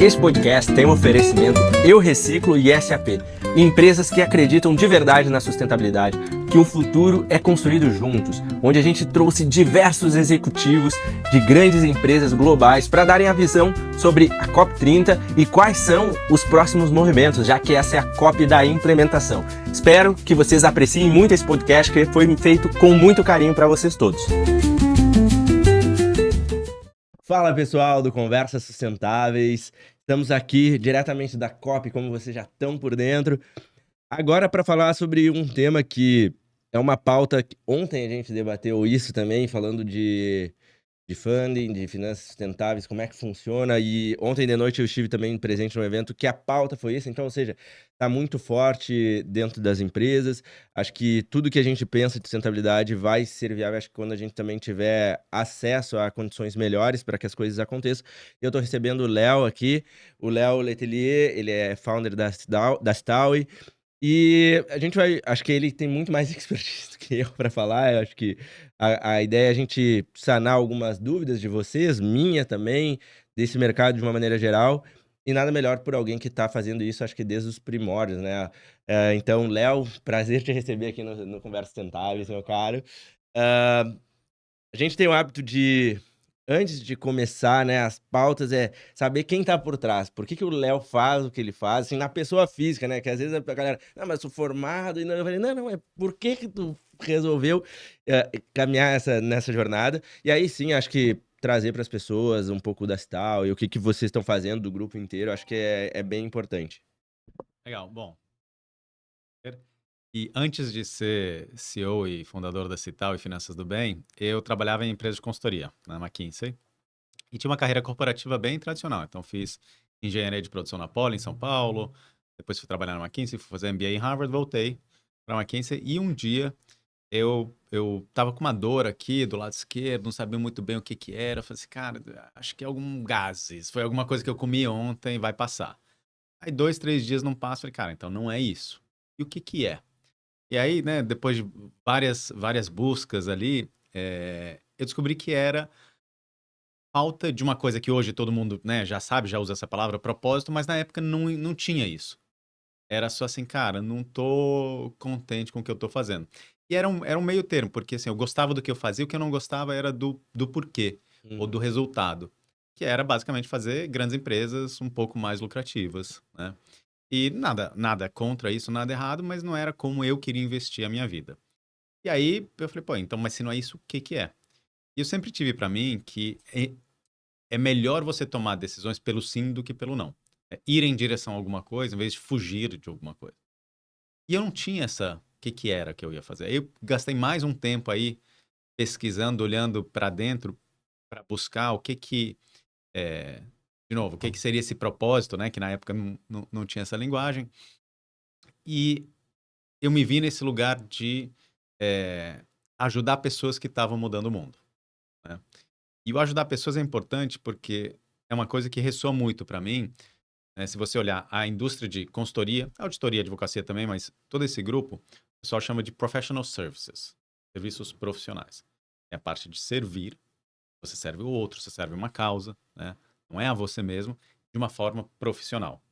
Esse podcast tem um oferecimento Eu Reciclo e SAP, empresas que acreditam de verdade na sustentabilidade, que o futuro é construído juntos, onde a gente trouxe diversos executivos de grandes empresas globais para darem a visão sobre a COP30 e quais são os próximos movimentos, já que essa é a COP da implementação. Espero que vocês apreciem muito esse podcast, que foi feito com muito carinho para vocês todos. Fala pessoal do Conversas Sustentáveis, estamos aqui diretamente da COP, como vocês já estão por dentro, agora para falar sobre um tema que é uma pauta que ontem a gente debateu isso também, falando de funding, de finanças sustentáveis, como é que funciona, e ontem de noite eu estive também presente no evento que a pauta foi isso, então, ou seja, está muito forte dentro das empresas. Acho que tudo que a gente pensa de sustentabilidade vai ser viável, acho que quando a gente também tiver acesso a condições melhores para que as coisas aconteçam. Eu estou recebendo o Léo aqui, o Léo Letelier, ele é founder da Staui, e a gente vai, acho que ele tem muito mais expertise do que eu para falar. Eu acho que a ideia é a gente sanar algumas dúvidas de vocês, minha também, desse mercado de uma maneira geral, e nada melhor por alguém que está fazendo isso, acho que desde os primórdios, né? Então, Léo, prazer te receber aqui no Conversas Sustentáveis, meu caro. Ah, a gente tem o hábito de, antes de começar, né, as pautas, é saber quem tá por trás. Por que o Léo faz o que ele faz, assim, na pessoa física, né? Que às vezes a galera, não, mas eu sou formado, e não, eu falei, não, é por que tu resolveu caminhar nessa jornada? E aí sim, acho que trazer para as pessoas um pouco da Stal e o que vocês estão fazendo do grupo inteiro, acho que é bem importante. Legal, bom. E antes de ser CEO e fundador da Cital e Finanças do Bem, eu trabalhava em empresa de consultoria, na McKinsey, e tinha uma carreira corporativa bem tradicional. Então, fiz engenharia de produção na Poli, em São Paulo, depois fui trabalhar na McKinsey, fui fazer MBA em Harvard, voltei para a McKinsey, e um dia eu tava com uma dor aqui do lado esquerdo, não sabia muito bem o que que era. Eu falei assim, cara, acho que é algum gases, foi alguma coisa que eu comi ontem, vai passar. Aí 2, 3 dias não passa, falei, cara, então não é isso. E o que que é? E aí, né, depois de várias buscas ali, eu descobri que era falta de uma coisa que hoje todo mundo, né, já sabe, já usa essa palavra, propósito, mas na época não tinha isso. Era só assim, cara, não tô contente com o que eu tô fazendo. E era um meio termo, porque assim, eu gostava do que eu fazia, o que eu não gostava era do porquê, ou do resultado, que era basicamente fazer grandes empresas um pouco mais lucrativas, né? E nada contra isso, nada errado, mas não era como eu queria investir a minha vida. E aí eu falei, pô, então, mas se não é isso, o que que é? E eu sempre tive pra mim que é melhor você tomar decisões pelo sim do que pelo não. É ir em direção a alguma coisa, em vez de fugir de alguma coisa. E eu não tinha o que que era que eu ia fazer. Aí eu gastei mais um tempo aí pesquisando, olhando pra dentro, pra buscar o que que, eh, de novo, o que que seria esse propósito, né, que na época não tinha essa linguagem. E eu me vi nesse lugar de, eh, ajudar pessoas que estavam mudando o mundo, né. E o ajudar pessoas é importante, porque é uma coisa que ressoa muito para mim, né. Se você olhar a indústria de consultoria, auditoria, advocacia também, mas todo esse grupo, o pessoal chama de professional services, serviços profissionais. É a parte de servir, você serve o outro, você serve uma causa, né, não é a você mesmo, de uma forma profissional.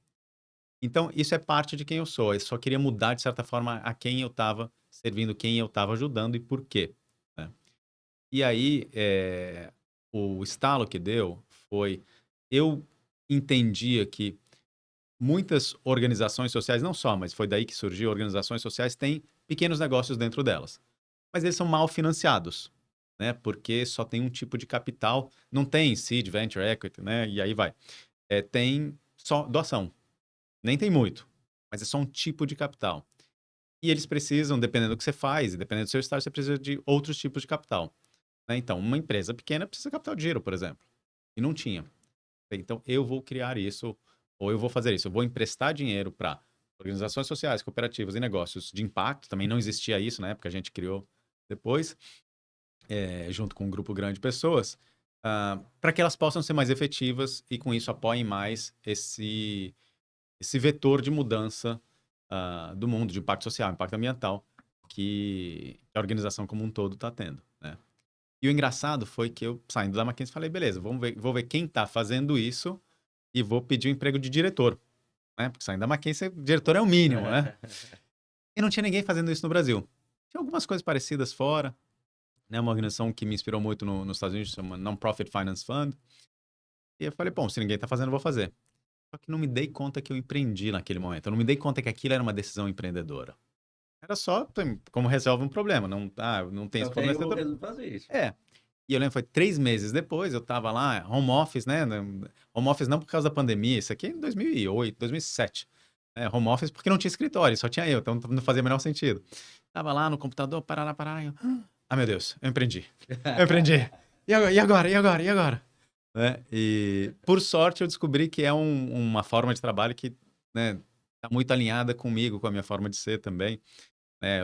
Então, isso é parte de quem eu sou. Eu só queria mudar, de certa forma, a quem eu estava servindo, quem eu estava ajudando e por quê, né. E aí, o estalo que deu foi, eu entendia que muitas organizações sociais, não só, mas foi daí que surgiu, organizações sociais têm pequenos negócios dentro delas. Mas eles são mal financiados, né, porque só tem um tipo de capital, não tem seed, venture equity, né, e aí vai. Tem só doação. Nem tem muito, mas é só um tipo de capital. E eles precisam, dependendo do que você faz e dependendo do seu estágio, você precisa de outros tipos de capital, né. Então, uma empresa pequena precisa de capital de giro, por exemplo, e não tinha. Então, eu vou criar isso, ou eu vou fazer isso, eu vou emprestar dinheiro para organizações sociais, cooperativas e negócios de impacto, também não existia isso na época, a gente criou depois, junto com um grupo grande de pessoas, para que elas possam ser mais efetivas e com isso apoiem mais esse vetor de mudança, do mundo, de impacto social, impacto ambiental, que a organização como um todo está tendo, né. E o engraçado foi que eu, saindo da McKinsey, falei: "Beleza, vou ver quem está fazendo isso e vou pedir o emprego de diretor, né? Porque saindo da McKinsey, diretor é o mínimo, né? E não tinha ninguém fazendo isso no Brasil. Tinha algumas coisas parecidas fora, né? Uma organização que me inspirou muito nos Estados Unidos, chama Non-Profit Finance Fund. E eu falei, bom, se ninguém tá fazendo, eu vou fazer. Só que não me dei conta que eu empreendi naquele momento. Eu não me dei conta que aquilo era uma decisão empreendedora. Era só como resolve um problema. Não, não tem esse Não problema. tem, eu resolvo fazer isso. É. E eu lembro, foi 3 meses depois, eu tava lá, home office, né? Home office não por causa da pandemia, isso aqui é em 2008, 2007. Home office porque não tinha escritório, só tinha eu, então não fazia o menor sentido. Tava lá no computador, parará, parará. Meu Deus, eu empreendi. Eu empreendi. E agora? E agora? E agora? E agora? Né? E por sorte eu descobri que é uma forma de trabalho que, né, tá muito alinhada comigo, com a minha forma de ser também.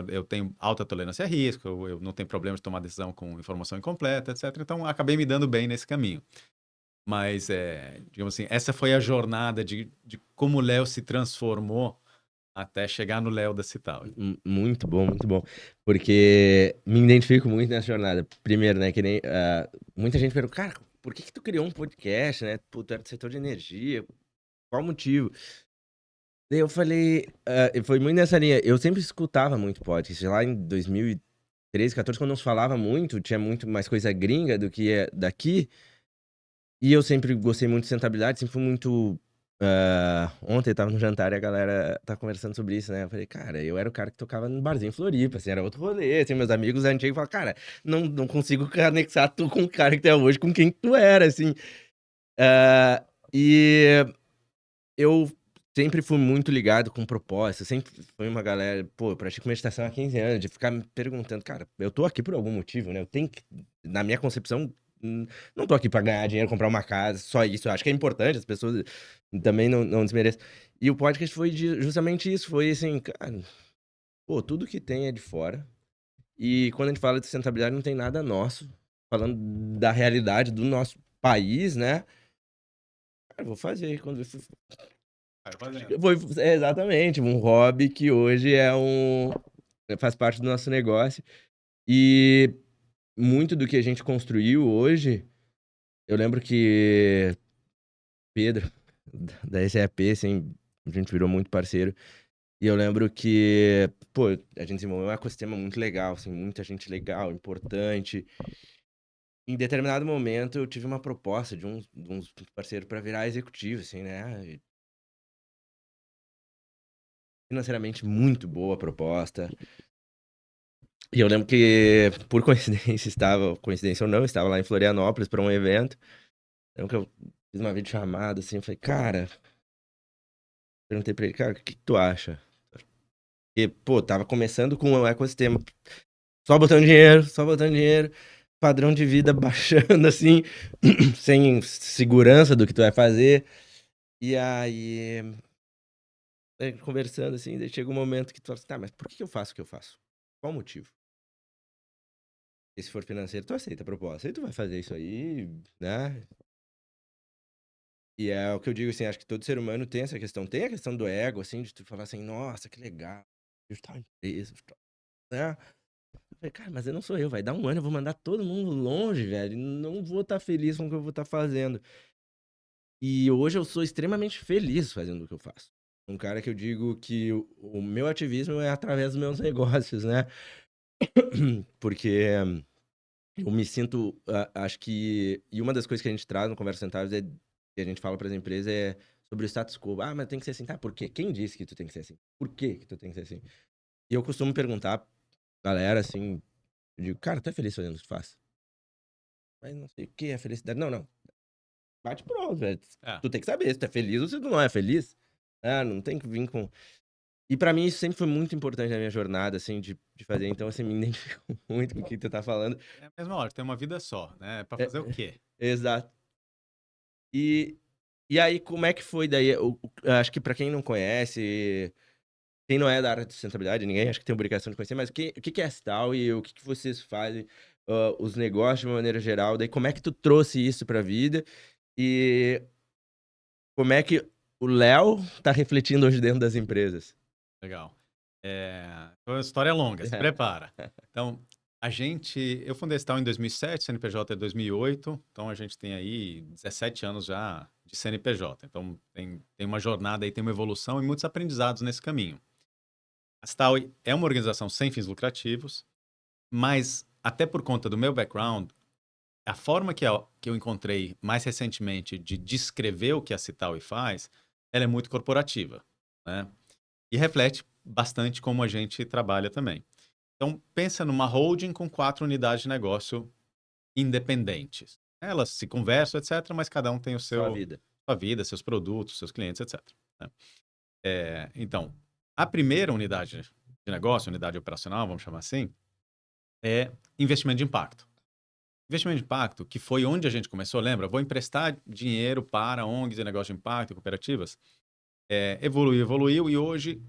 Eu tenho alta tolerância a risco, eu não tenho problema de tomar decisão com informação incompleta, etc. Então, acabei me dando bem nesse caminho. Mas, digamos assim, essa foi a jornada de como o Léo se transformou até chegar no Léo da Cital. Muito bom, muito bom. Porque me identifico muito nessa jornada. Primeiro, né, que nem muita gente pergunta, cara, por que tu criou um podcast, né? Pô, tu era do setor de energia, qual o motivo? Daí eu falei, foi muito nessa linha. Eu sempre escutava muito podcast. Lá em 2013, 14, quando não se falava muito, tinha muito mais coisa gringa do que daqui. E eu sempre gostei muito de sustentabilidade, sempre fui muito. Ontem eu tava no jantar e a galera tá conversando sobre isso, né? Eu falei, cara, eu era o cara que tocava no barzinho em Floripa, assim, era outro rolê, assim, meus amigos antigos falaram, cara, não consigo anexar tu com o cara que tu é hoje, com quem tu era, assim. E eu sempre fui muito ligado com propósito, sempre fui uma galera, pô, eu pratico meditação há 15 anos, de ficar me perguntando, cara, eu tô aqui por algum motivo, né? Eu tenho que, na minha concepção, não tô aqui pra ganhar dinheiro, comprar uma casa, só isso. Eu acho que é importante, as pessoas também não desmerecem. E o podcast foi justamente isso, foi assim, cara, pô, tudo que tem é de fora. E quando a gente fala de sustentabilidade, não tem nada nosso, falando da realidade do nosso país, né? Cara, eu vou fazer. Quando exatamente, um hobby que hoje faz parte do nosso negócio. E muito do que a gente construiu hoje, eu lembro que Pedro, da SAP, assim, a gente virou muito parceiro. E eu lembro que, pô, a gente desenvolveu um ecossistema muito legal, assim, muita gente legal, importante. Em determinado momento, eu tive uma proposta de uns parceiros para virar executivo, assim, né? Financeiramente muito boa a proposta. E eu lembro que, por coincidência, coincidência ou não, estava lá em Florianópolis para um evento. Eu lembro que eu fiz uma videochamada, assim, eu falei, cara, perguntei pra ele, cara, o que tu acha? E, pô, tava começando com o ecossistema, só botando dinheiro, padrão de vida baixando, assim, sem segurança do que tu vai fazer. E aí, conversando, assim, daí chega um momento que tu fala assim, tá, mas por que eu faço o que eu faço? Qual o motivo? E se for financeiro, tu aceita a proposta. Aí tu vai fazer isso aí, né? E é o que eu digo, assim, acho que todo ser humano tem essa questão. Tem a questão do ego, assim, de tu falar assim, nossa, que legal, eu tal empresa, né? Eu falei, cara, mas eu não sou eu, vai dar um ano, eu vou mandar todo mundo longe, velho, e não vou estar feliz com o que eu vou estar fazendo. E hoje eu sou extremamente feliz fazendo o que eu faço. Um cara que eu digo que o meu ativismo é através dos meus negócios, né? Porque eu me sinto, acho que. E uma das coisas que a gente traz no Conversa Centavos que a gente fala para as empresas é sobre o status quo. Ah, mas tem que ser assim, tá? Por quê? Quem disse que tu tem que ser assim? Por que que tu tem que ser assim? E eu costumo perguntar pra galera assim, eu digo, cara, tu é feliz fazendo o que tu faz? Mas não sei o que é felicidade. Não, não. Bate pronto, velho. É. Tu tem que saber se tu é feliz ou se tu não é feliz. Ah, não tem que vir com. E pra mim isso sempre foi muito importante na minha jornada, assim, de fazer. Então, assim, me identifico muito com o que tu tá falando. É a mesma hora, tem uma vida só, né? Pra É, fazer o quê? exato. E, e aí, como é que foi daí? Acho que pra quem não conhece, quem não é da área de sustentabilidade, ninguém acho que tem obrigação de conhecer, mas o que é a Cital e o que vocês fazem, os negócios de uma maneira geral, daí como é que tu trouxe isso pra vida e como é que o Léo tá refletindo hoje dentro das empresas? Legal. A história é longa, se prepara. Então, Eu fundei a Cital em 2007, CNPJ é 2008, então a gente tem aí 17 anos já de CNPJ. Então tem uma jornada aí, tem uma evolução e muitos aprendizados nesse caminho. A Cital é uma organização sem fins lucrativos, mas até por conta do meu background, a forma que eu encontrei mais recentemente de descrever o que a Cital faz, ela é muito corporativa, né? E reflete bastante como a gente trabalha também. Então, pensa numa holding com 4 unidades de negócio independentes. Elas se conversam, etc., mas cada um tem Só a vida. sua vida, seus produtos, seus clientes, etc., né? Então, a primeira unidade de negócio, unidade operacional, vamos chamar assim, é investimento de impacto. Investimento de impacto, que foi onde a gente começou, lembra? Vou emprestar dinheiro para ONGs e negócios de impacto, cooperativas. Evoluiu e hoje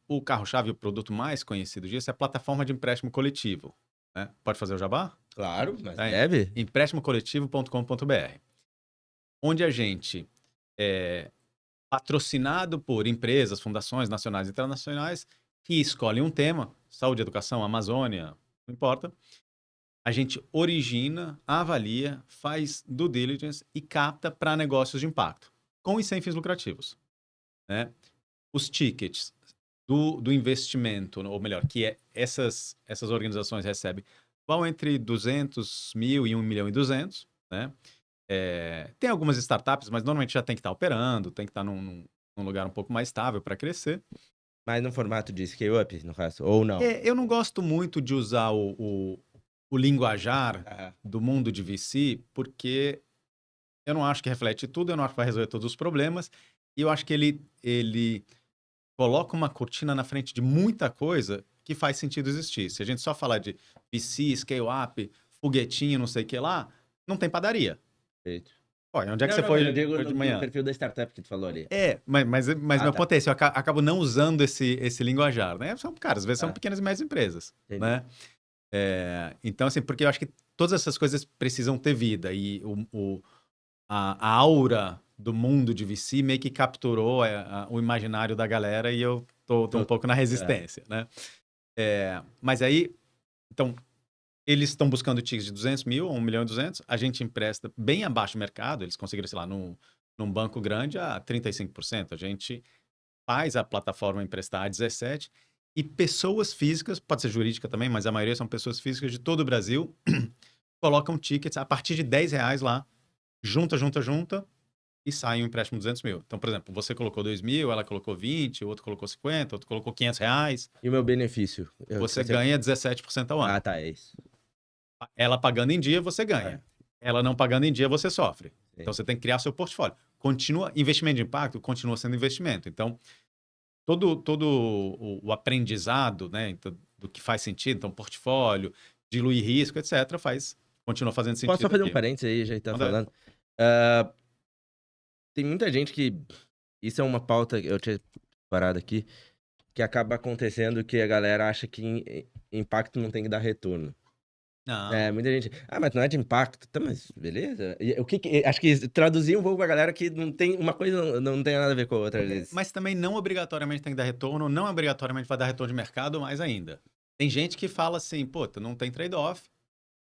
o carro-chave, o produto mais conhecido disso é a plataforma de empréstimo coletivo, né? Pode fazer o jabá? Claro, mas É, deve. empréstimocoletivo.com.br, onde a gente, patrocinado por empresas, fundações nacionais e internacionais, que escolhem um tema, saúde, educação, Amazônia, não importa, a gente origina, avalia, faz due diligence e capta para negócios de impacto, com e sem fins lucrativos, né? Os tickets do investimento, ou melhor, essas organizações recebem, vão entre 200 mil e 1,2 milhão, né? Tem algumas startups, mas normalmente já tem que estar operando, tem que estar num lugar um pouco mais estável para crescer. Mas no formato de scale-up, no caso, ou não? Eu não gosto muito de usar o linguajar Aham. do mundo de VC, porque eu não acho que reflete tudo, eu não acho que vai resolver todos os problemas, e eu acho que ele coloca uma cortina na frente de muita coisa que faz sentido existir. Se a gente só falar de VC, scale-up, foguetinho, não sei o que lá, não tem padaria. Perfeito. Pô, e onde é que Não, você não, mas eu foi digo hoje de no manhã? perfil da startup que tu falou ali. Mas Ah, meu tá. ponto é esse, eu acabo não usando esse linguajar, né? Cara, às vezes são Ah, pequenas e médias empresas, entendi. né? Então, assim, porque eu acho que todas essas coisas precisam ter vida e a aura do mundo de VC meio que capturou o imaginário da galera e eu tô um Tô- pouco na é. resistência, né? Mas aí, então, eles estão buscando tickets de 200 mil ou 1,2 milhão, a gente empresta bem abaixo do mercado, eles conseguiram, sei lá, num banco grande a 35%, a gente faz a plataforma emprestar a 17%, e pessoas físicas, pode ser jurídica também, mas a maioria são pessoas físicas de todo o Brasil, colocam tickets a partir de R$ 10 lá, junta, e sai um empréstimo de 200 mil. Então, por exemplo, você colocou 2 mil, ela colocou 20, o outro colocou 50, outro colocou R$ 500, E o meu benefício? você ganha 17% ao Ah, ano. tá, é isso. Ela pagando em dia, você ganha. É, Ela não pagando em dia, você sofre. Então, sim. você tem que criar seu portfólio. Investimento de impacto continua sendo investimento. Então, todo o aprendizado, né, então, do que faz sentido, então, portfólio, diluir risco, etc., continua fazendo Posso só sentido fazer um aqui. parênteses aí, já que tá Manda ver. falando? Ah, tem muita gente que. Isso é uma pauta que eu tinha parado aqui, que acaba acontecendo que a galera acha que impacto não tem que dar retorno. Não. É, muita gente. Ah, mas não é de impacto. Tá, mas beleza. Acho que traduzir um pouco pra galera que não tem. Uma coisa não tem nada a ver com a outra, às vezes. Mas também não obrigatoriamente tem que dar retorno, não obrigatoriamente vai dar retorno de mercado, mais ainda. Tem gente que fala assim, pô, tu não tem trade-off,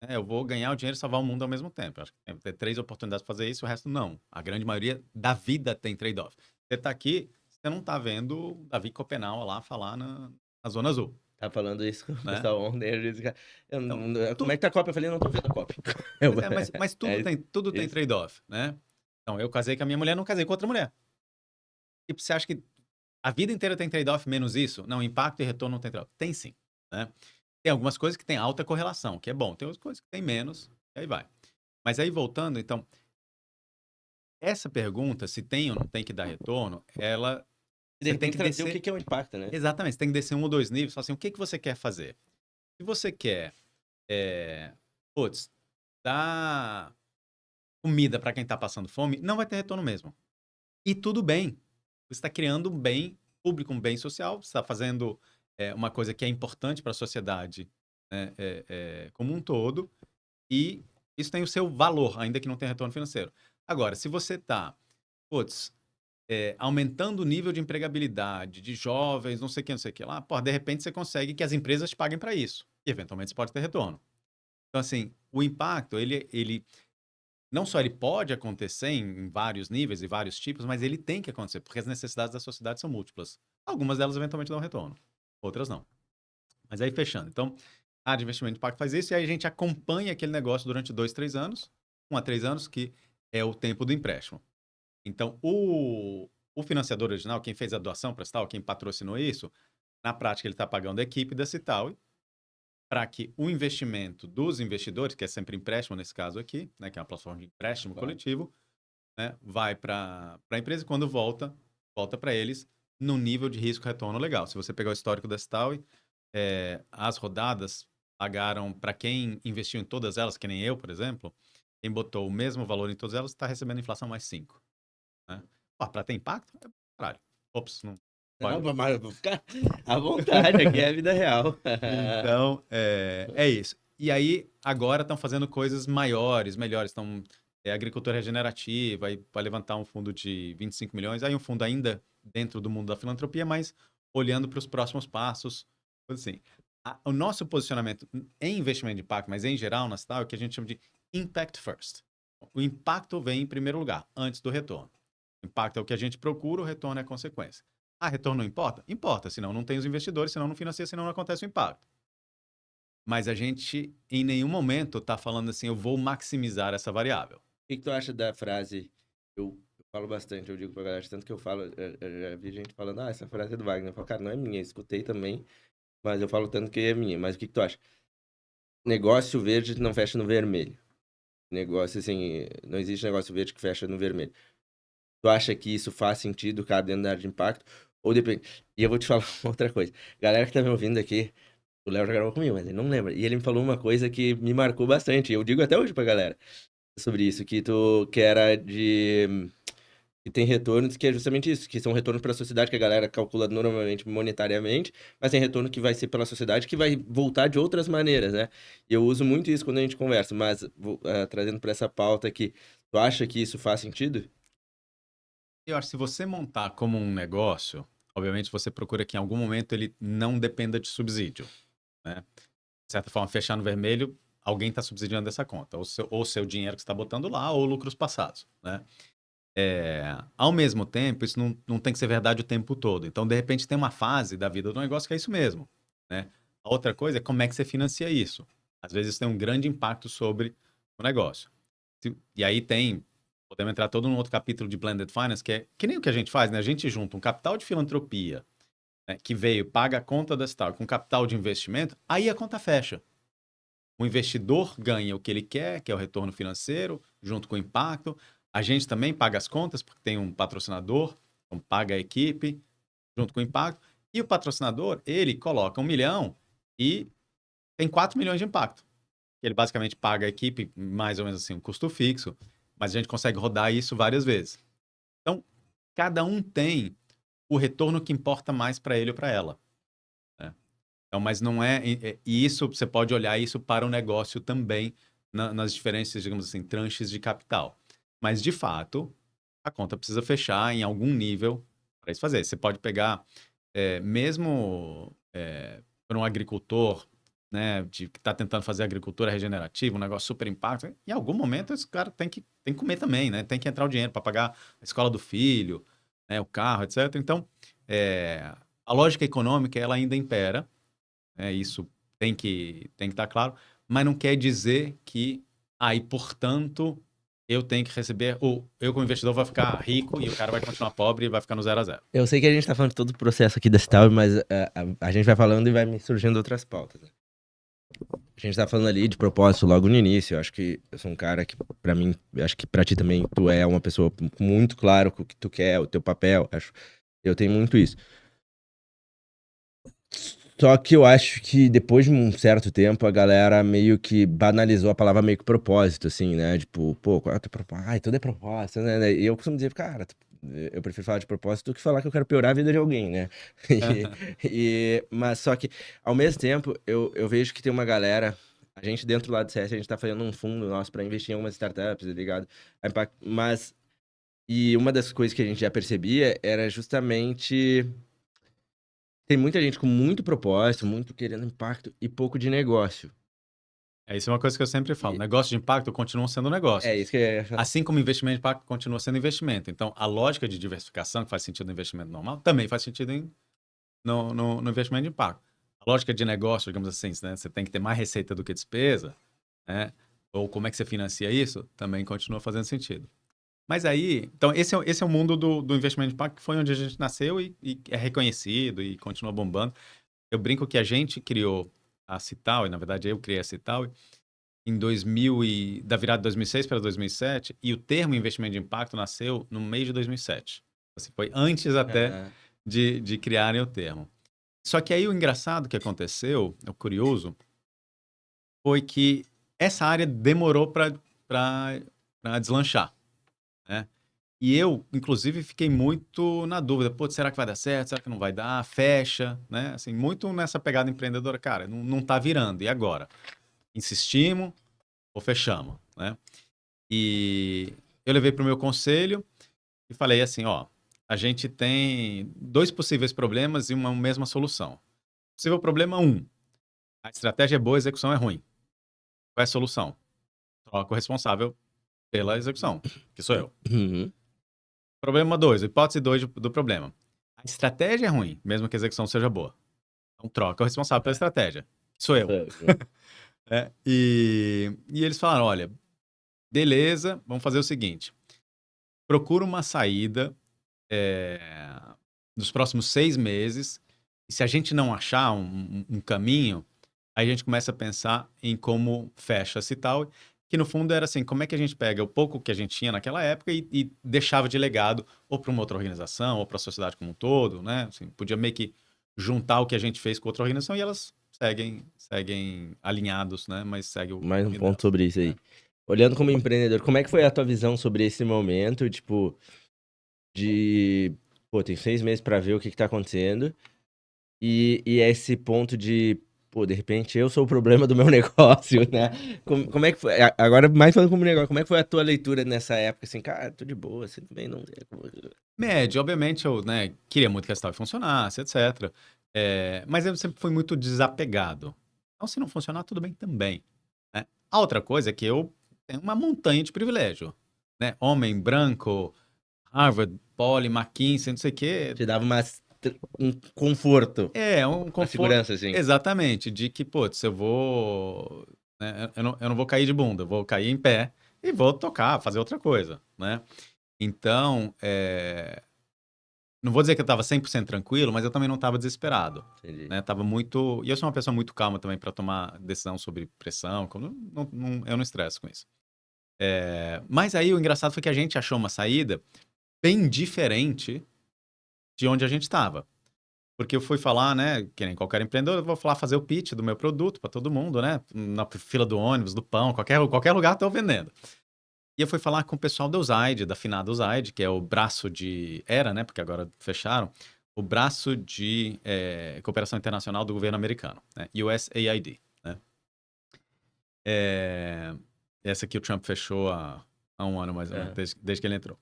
né? Eu vou ganhar o dinheiro e salvar o mundo ao mesmo tempo. Eu acho que tem que ter 3 oportunidades para fazer isso, o resto não. A grande maioria da vida tem trade-off. Você tá aqui, você não tá vendo o Davi Copenau lá falar na Zona Azul, Tá falando isso com o né? pessoal ontem. Às vezes, cara, Então, como é que tá a cópia? Eu falei, não tô vendo a cópia. Eu- mas é tudo tem isso. trade-off, né? Então, eu casei com a minha mulher, não casei com outra mulher. Tipo, você acha que a vida inteira tem trade-off menos isso? Não, impacto e retorno não tem trade-off. Tem sim, né? Tem algumas coisas que tem alta correlação, que é bom. Tem outras coisas que tem menos, e aí vai. Mas aí voltando, então, essa pergunta, se tem ou não tem que dar retorno, De você tem repente que trazer o descer. que é o impacto, né? Exatamente, você tem que descer 1 ou 2 níveis, falar assim, o que que você quer fazer? Se você quer, é, putz, dar comida para quem está passando fome, não vai ter retorno mesmo. E tudo bem. Você está criando um bem público, um bem social, você está fazendo uma coisa que é importante para a sociedade, né, como um todo, e isso tem o seu valor, ainda que não tenha retorno financeiro. Agora, se você está, putz, aumentando o nível de empregabilidade de jovens, não sei o que lá, pô, de repente você consegue que as empresas te paguem para isso. E eventualmente você pode ter retorno. Então, assim, o impacto, ele não só ele pode acontecer em vários níveis e vários tipos, mas ele tem que acontecer, porque as necessidades da sociedade são múltiplas. Algumas delas eventualmente dão retorno, outras não. Mas aí fechando. Então, a área de investimento de impacto faz isso, e aí a gente acompanha aquele negócio durante 2, 3 anos, 1 a 3 anos, que é o tempo do empréstimo. Então, o financiador original, quem fez a doação para a Cital, quem patrocinou isso, na prática ele está pagando a equipe da Cital para que o investimento dos investidores, que é sempre empréstimo nesse caso aqui, né, que é uma plataforma de empréstimo coletivo, né, vai para a empresa e quando volta para eles no nível de risco-retorno legal. Se você pegar o histórico da Cital, as rodadas pagaram para quem investiu em todas elas, que nem eu, por exemplo, quem botou o mesmo valor em todas elas está recebendo inflação mais 5. Né? Para ter impacto, é caralho. Ops, não. Não, Spoiler. mas vou ficar à vontade, aqui é a vida real. Então, é isso. E aí, agora estão fazendo coisas maiores, melhores. Estão agricultura regenerativa, aí vai levantar um fundo de 25 milhões. Aí um fundo ainda dentro do mundo da filantropia, mas olhando para os próximos passos. Assim, o nosso posicionamento em investimento de impacto, mas em geral na Cital, é o que a gente chama de impact first. O impacto vem em primeiro lugar, antes do retorno. O impacto é o que a gente procura, o retorno é a consequência. Ah, retorno não importa? Importa, senão não tem os investidores, senão não financia, senão não acontece o impacto. Mas a gente, em nenhum momento, está falando assim, eu vou maximizar essa variável. O que tu acha da frase? Eu falo bastante, eu digo pra galera, tanto que eu falo, eu já vi gente falando, essa frase é do Wagner. Eu falo, cara, não é minha, eu escutei também, mas eu falo tanto que é minha. Mas o que tu acha? Negócio verde não fecha no vermelho. Negócio assim, não existe negócio verde que fecha no vermelho. Tu acha que isso faz sentido, cara, dentro da área de impacto? Ou depende? E eu vou te falar uma outra coisa. Galera que tá me ouvindo aqui, o Léo já gravou comigo, mas ele não lembra. E ele me falou uma coisa que me marcou bastante. Eu digo até hoje pra galera sobre isso, que era de que tem retornos que é justamente isso, que são retornos para a sociedade que a galera calcula normalmente monetariamente, mas tem retorno que vai ser pela sociedade que vai voltar de outras maneiras, né? E eu uso muito isso quando a gente conversa, mas trazendo para essa pauta aqui, tu acha que isso faz sentido? Eu acho que se você montar como um negócio, obviamente você procura que em algum momento ele não dependa de subsídio. Né? De certa forma, fechar no vermelho, alguém está subsidiando essa conta. Ou seu dinheiro que você está botando lá, ou lucros passados. Né? Ao mesmo tempo, isso não tem que ser verdade o tempo todo. Então, de repente, tem uma fase da vida do negócio que é isso mesmo. Né? A outra coisa é como é que você financia isso. Às vezes isso tem um grande impacto sobre o negócio. E aí podemos entrar todo num outro capítulo de Blended Finance, que é que nem o que a gente faz, né? A gente junta um capital de filantropia, né, que veio, paga a conta da Star, com capital de investimento, aí a conta fecha. O investidor ganha o que ele quer, que é o retorno financeiro, junto com o impacto. A gente também paga as contas, porque tem um patrocinador, então paga a equipe, junto com o impacto. E o patrocinador, ele coloca 1 milhão e tem 4 milhões de impacto. Ele basicamente paga a equipe, mais ou menos assim, um custo fixo, mas a gente consegue rodar isso várias vezes. Então, cada um tem o retorno que importa mais para ele ou para ela. Né? Então, mas não é. E isso, você pode olhar isso para o negócio também, nas diferentes, digamos assim, tranches de capital. Mas, de fato, a conta precisa fechar em algum nível para isso fazer. Você pode pegar, mesmo para um agricultor, né, que está tentando fazer agricultura regenerativa, um negócio super impacto, em algum momento esse cara tem que comer também, né? Tem que entrar o dinheiro para pagar a escola do filho, né, o carro, etc. Então, a lógica econômica ela ainda impera, né? Isso tem que estar claro, mas não quer dizer que aí, portanto, eu tenho que receber, ou eu como investidor vou ficar rico e o cara vai continuar pobre e vai ficar no 0 a 0. Eu sei que a gente tá falando de todo o processo aqui da Cital, mas a gente vai falando e vai me surgindo outras pautas, né? A gente tá falando ali de propósito logo no início. Eu acho que eu sou um cara que, pra mim, eu acho que pra ti também, tu é uma pessoa muito claro com o que tu quer, o teu papel. Eu tenho muito isso. Só que eu acho que depois de um certo tempo, a galera meio que banalizou a palavra meio que propósito, assim, né? Tipo, pô, qual é o teu propósito? Ai, tudo é propósito, né? E eu costumo dizer, cara, eu prefiro falar de propósito do que falar que eu quero piorar a vida de alguém, né? Mas só que, ao mesmo tempo, eu vejo que tem uma galera. A gente dentro lá do CS, a gente tá fazendo um fundo nosso pra investir em algumas startups, tá ligado? Mas E uma das coisas que a gente já percebia era justamente tem muita gente com muito propósito, muito querendo impacto e pouco de negócio. Isso é uma coisa que eu sempre falo. E Negócio de impacto continua sendo negócio. é isso que eu ia falar. Assim como investimento de impacto continua sendo investimento. Então, a lógica de diversificação, que faz sentido no investimento normal, também faz sentido no investimento de impacto. A lógica de negócio, digamos assim, né? Você tem que ter mais receita do que despesa, né? Ou como é que você financia isso, também continua fazendo sentido. Mas aí, então, esse é o mundo do investimento de impacto, que foi onde a gente nasceu e é reconhecido e continua bombando. Eu brinco que a gente criou a Cital, e na verdade eu criei a Cital, em 2000 da virada de 2006 para 2007, e o termo investimento de impacto nasceu no mês de 2007. Assim, foi antes até Aham. de criarem o termo. Só que aí o engraçado que aconteceu, o curioso, foi que essa área demorou para deslanchar, né? E eu, inclusive, fiquei muito na dúvida. Pô, será que vai dar certo? Será que não vai dar? Fecha, né? Assim, muito nessa pegada empreendedora. Cara, não tá virando. E agora? Insistimos ou fechamos, né? E eu levei para o meu conselho e falei assim, ó, a gente tem dois possíveis problemas e uma mesma solução. Possível problema um, a estratégia é boa, a execução é ruim. Qual é a solução? Troca o responsável pela execução, que sou eu. Uhum. Problema 2, hipótese 2 do problema. A estratégia é ruim, mesmo que a execução seja boa. Então troca o responsável pela estratégia, que sou eu. E eles falaram, olha, beleza, vamos fazer o seguinte. Procura uma saída nos próximos 6 meses. E se a gente não achar um caminho, aí a gente começa a pensar em como fecha-se e tal. Que no fundo era assim, como é que a gente pega o pouco que a gente tinha naquela época e deixava de legado ou para uma outra organização, ou para a sociedade como um todo, né? Assim, podia meio que juntar o que a gente fez com outra organização e elas seguem alinhados, né? Mas segue o Mais um caminho ponto delas, sobre isso né? aí. Olhando como empreendedor, como é que foi a tua visão sobre esse momento, tipo, de, pô, tem 6 meses pra ver o que que tá acontecendo, e esse ponto de, pô, de repente eu sou o problema do meu negócio, né? Como é que foi, agora mais falando como negócio, como é que foi a tua leitura nessa época, assim, cara, tô de boa, assim, também não... Médio, obviamente eu, né, queria muito que a Style funcionasse, etc. Mas eu sempre fui muito desapegado. Então, se não funcionar, tudo bem também, né? A outra coisa é que eu tenho uma montanha de privilégio, né? Homem branco, Harvard, Poly, McKinsey, não sei o quê. Te dava um conforto, É um uma conforto, segurança, assim. exatamente, de que, putz, eu vou, né, eu não vou cair de bunda, eu vou cair em pé e vou tocar, fazer outra coisa, né? Então, não vou dizer que eu estava 100% tranquilo, mas eu também não estava desesperado, Entendi. né? Tava muito... E eu sou uma pessoa muito calma também para tomar decisão sobre pressão, eu não estresso com isso. Mas aí o engraçado foi que a gente achou uma saída bem diferente de onde a gente estava. Porque eu fui falar, né, que nem qualquer empreendedor, eu vou falar, fazer o pitch do meu produto para todo mundo, né? Na fila do ônibus, do pão, qualquer lugar estou vendendo. E eu fui falar com o pessoal da USAID, da finada USAID, que é o braço de... Era, né? Porque agora fecharam. O braço de cooperação internacional do governo americano, né? USAID, né? Essa aqui o Trump fechou há um ano mais ou menos, Aham. desde que ele entrou.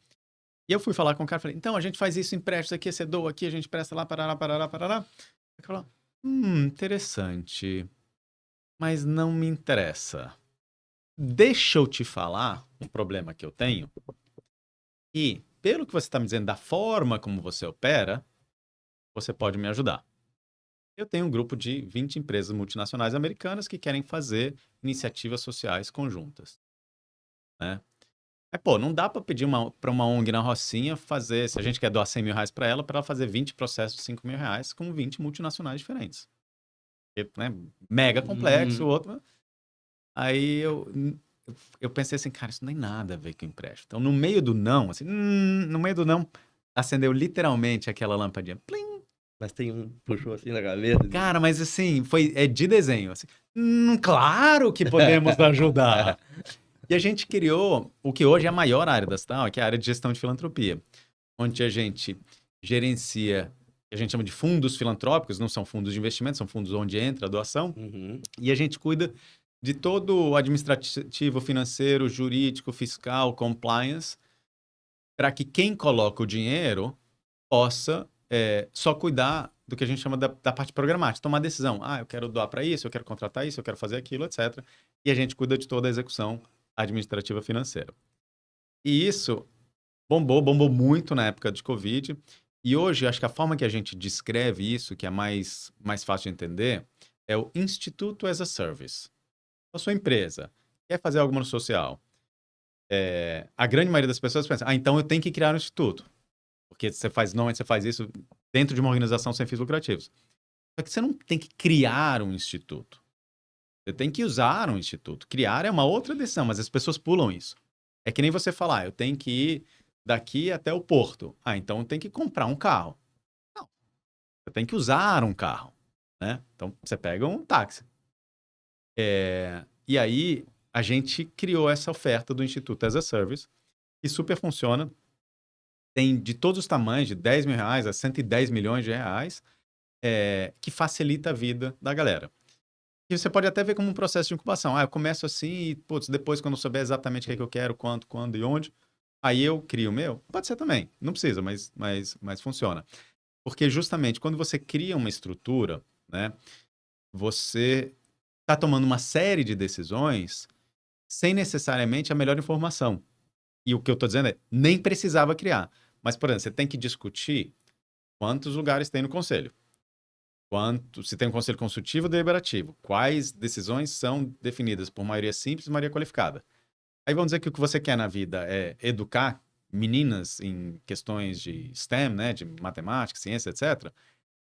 E eu fui falar com o cara, falei, então, a gente faz isso, empresta aqui, você doa aqui, a gente presta lá, parará, parará, parará. Ele falou, interessante, mas não me interessa. Deixa eu te falar um problema que eu tenho. E, pelo que você está me dizendo, da forma como você opera, você pode me ajudar. Eu tenho um grupo de 20 empresas multinacionais americanas que querem fazer iniciativas sociais conjuntas, né? Pô, não dá para pedir para uma ONG na Rocinha fazer, se a gente quer doar R$ 100 mil para ela fazer 20 processos de R$ 5 mil com 20 multinacionais diferentes. Né? Mega complexo, o Uhum. outro... Aí eu pensei assim, cara, isso não tem nada a ver com empréstimo. Então, no meio do não, assim, no meio do não, acendeu literalmente aquela lampadinha. Plim! Mas tem um puxou assim na cabeça. Cara, mas assim, é de desenho. Assim, claro que podemos ajudar. E a gente criou o que hoje é a maior área da Cital, que é a área de gestão de filantropia, onde a gente gerencia, que a gente chama de fundos filantrópicos, não são fundos de investimento, são fundos onde entra a doação, Uhum. e a gente cuida de todo o administrativo, financeiro, jurídico, fiscal, compliance, para que quem coloca o dinheiro possa só cuidar do que a gente chama da parte programática, tomar decisão. Ah, eu quero doar para isso, eu quero contratar isso, eu quero fazer aquilo, etc. E a gente cuida de toda a execução administrativa financeira. E isso bombou muito na época de Covid. E hoje, acho que a forma que a gente descreve isso, que é mais fácil de entender, é o Instituto as a Service. A sua empresa quer fazer algo no social. A grande maioria das pessoas pensa, então eu tenho que criar um instituto. Porque normalmente você faz isso dentro de uma organização sem fins lucrativos. Só que você não tem que criar um instituto. Você tem que usar um instituto. Criar é uma outra decisão, mas as pessoas pulam isso. É que nem você falar, eu tenho que ir daqui até o porto. Ah, então eu tenho que comprar um carro. Não, eu tenho que usar um carro, né? Então você pega um táxi. E aí a gente criou essa oferta do Instituto as a Service, que super funciona. Tem de todos os tamanhos, de R$ 10.000 a R$ 110 milhões, que facilita a vida da galera. E você pode até ver como um processo de incubação. Ah, eu começo assim e, putz, depois quando eu souber exatamente o que é que eu quero, quanto, quando e onde, aí eu crio o meu. Pode ser também. Não precisa, mas funciona. Porque justamente quando você cria uma estrutura, né, você está tomando uma série de decisões sem necessariamente a melhor informação. E o que eu estou dizendo é, nem precisava criar. Mas, por exemplo, você tem que discutir quantos lugares tem no conselho. Se tem um conselho consultivo ou deliberativo. Quais decisões são definidas por maioria simples e maioria qualificada. Aí vamos dizer que o que você quer na vida é educar meninas em questões de STEM, né, de matemática, ciência, etc.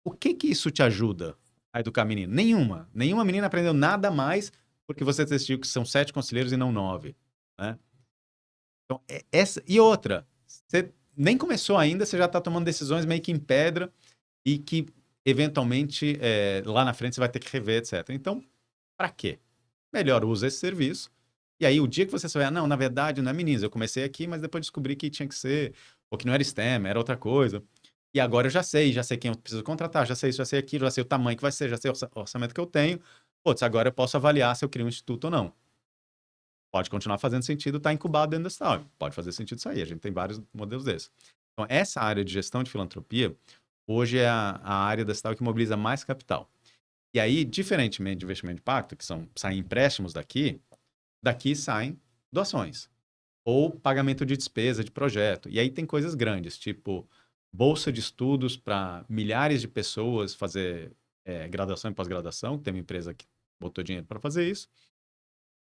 O que isso te ajuda a educar menina? Nenhuma. Nenhuma menina aprendeu nada mais porque você decidiu que são 7 conselheiros e não 9, né? Então, essa... E outra, você nem começou ainda, você já está tomando decisões meio que em pedra e que, eventualmente, lá na frente você vai ter que rever, etc. Então, para quê? Melhor usa esse serviço. E aí, o dia que você souber, não, na verdade, não é meninas, eu comecei aqui, mas depois descobri que tinha que ser, ou que não era STEM, era outra coisa. E agora eu já sei quem eu preciso contratar, já sei isso, já sei aquilo, já sei o tamanho que vai ser, já sei o orçamento que eu tenho. Putz, agora eu posso avaliar se eu crio um instituto ou não. Pode continuar fazendo sentido estar incubado dentro da Stal. Pode fazer sentido isso aí. A gente tem vários modelos desses. Então, essa área de gestão de filantropia, hoje é a área da Stal que mobiliza mais capital. E aí, diferentemente de investimento de impacto, que saem empréstimos daqui saem doações. Ou pagamento de despesa de projeto. E aí tem coisas grandes, tipo bolsa de estudos para milhares de pessoas fazer graduação e pós-graduação. Tem uma empresa que botou dinheiro para fazer isso.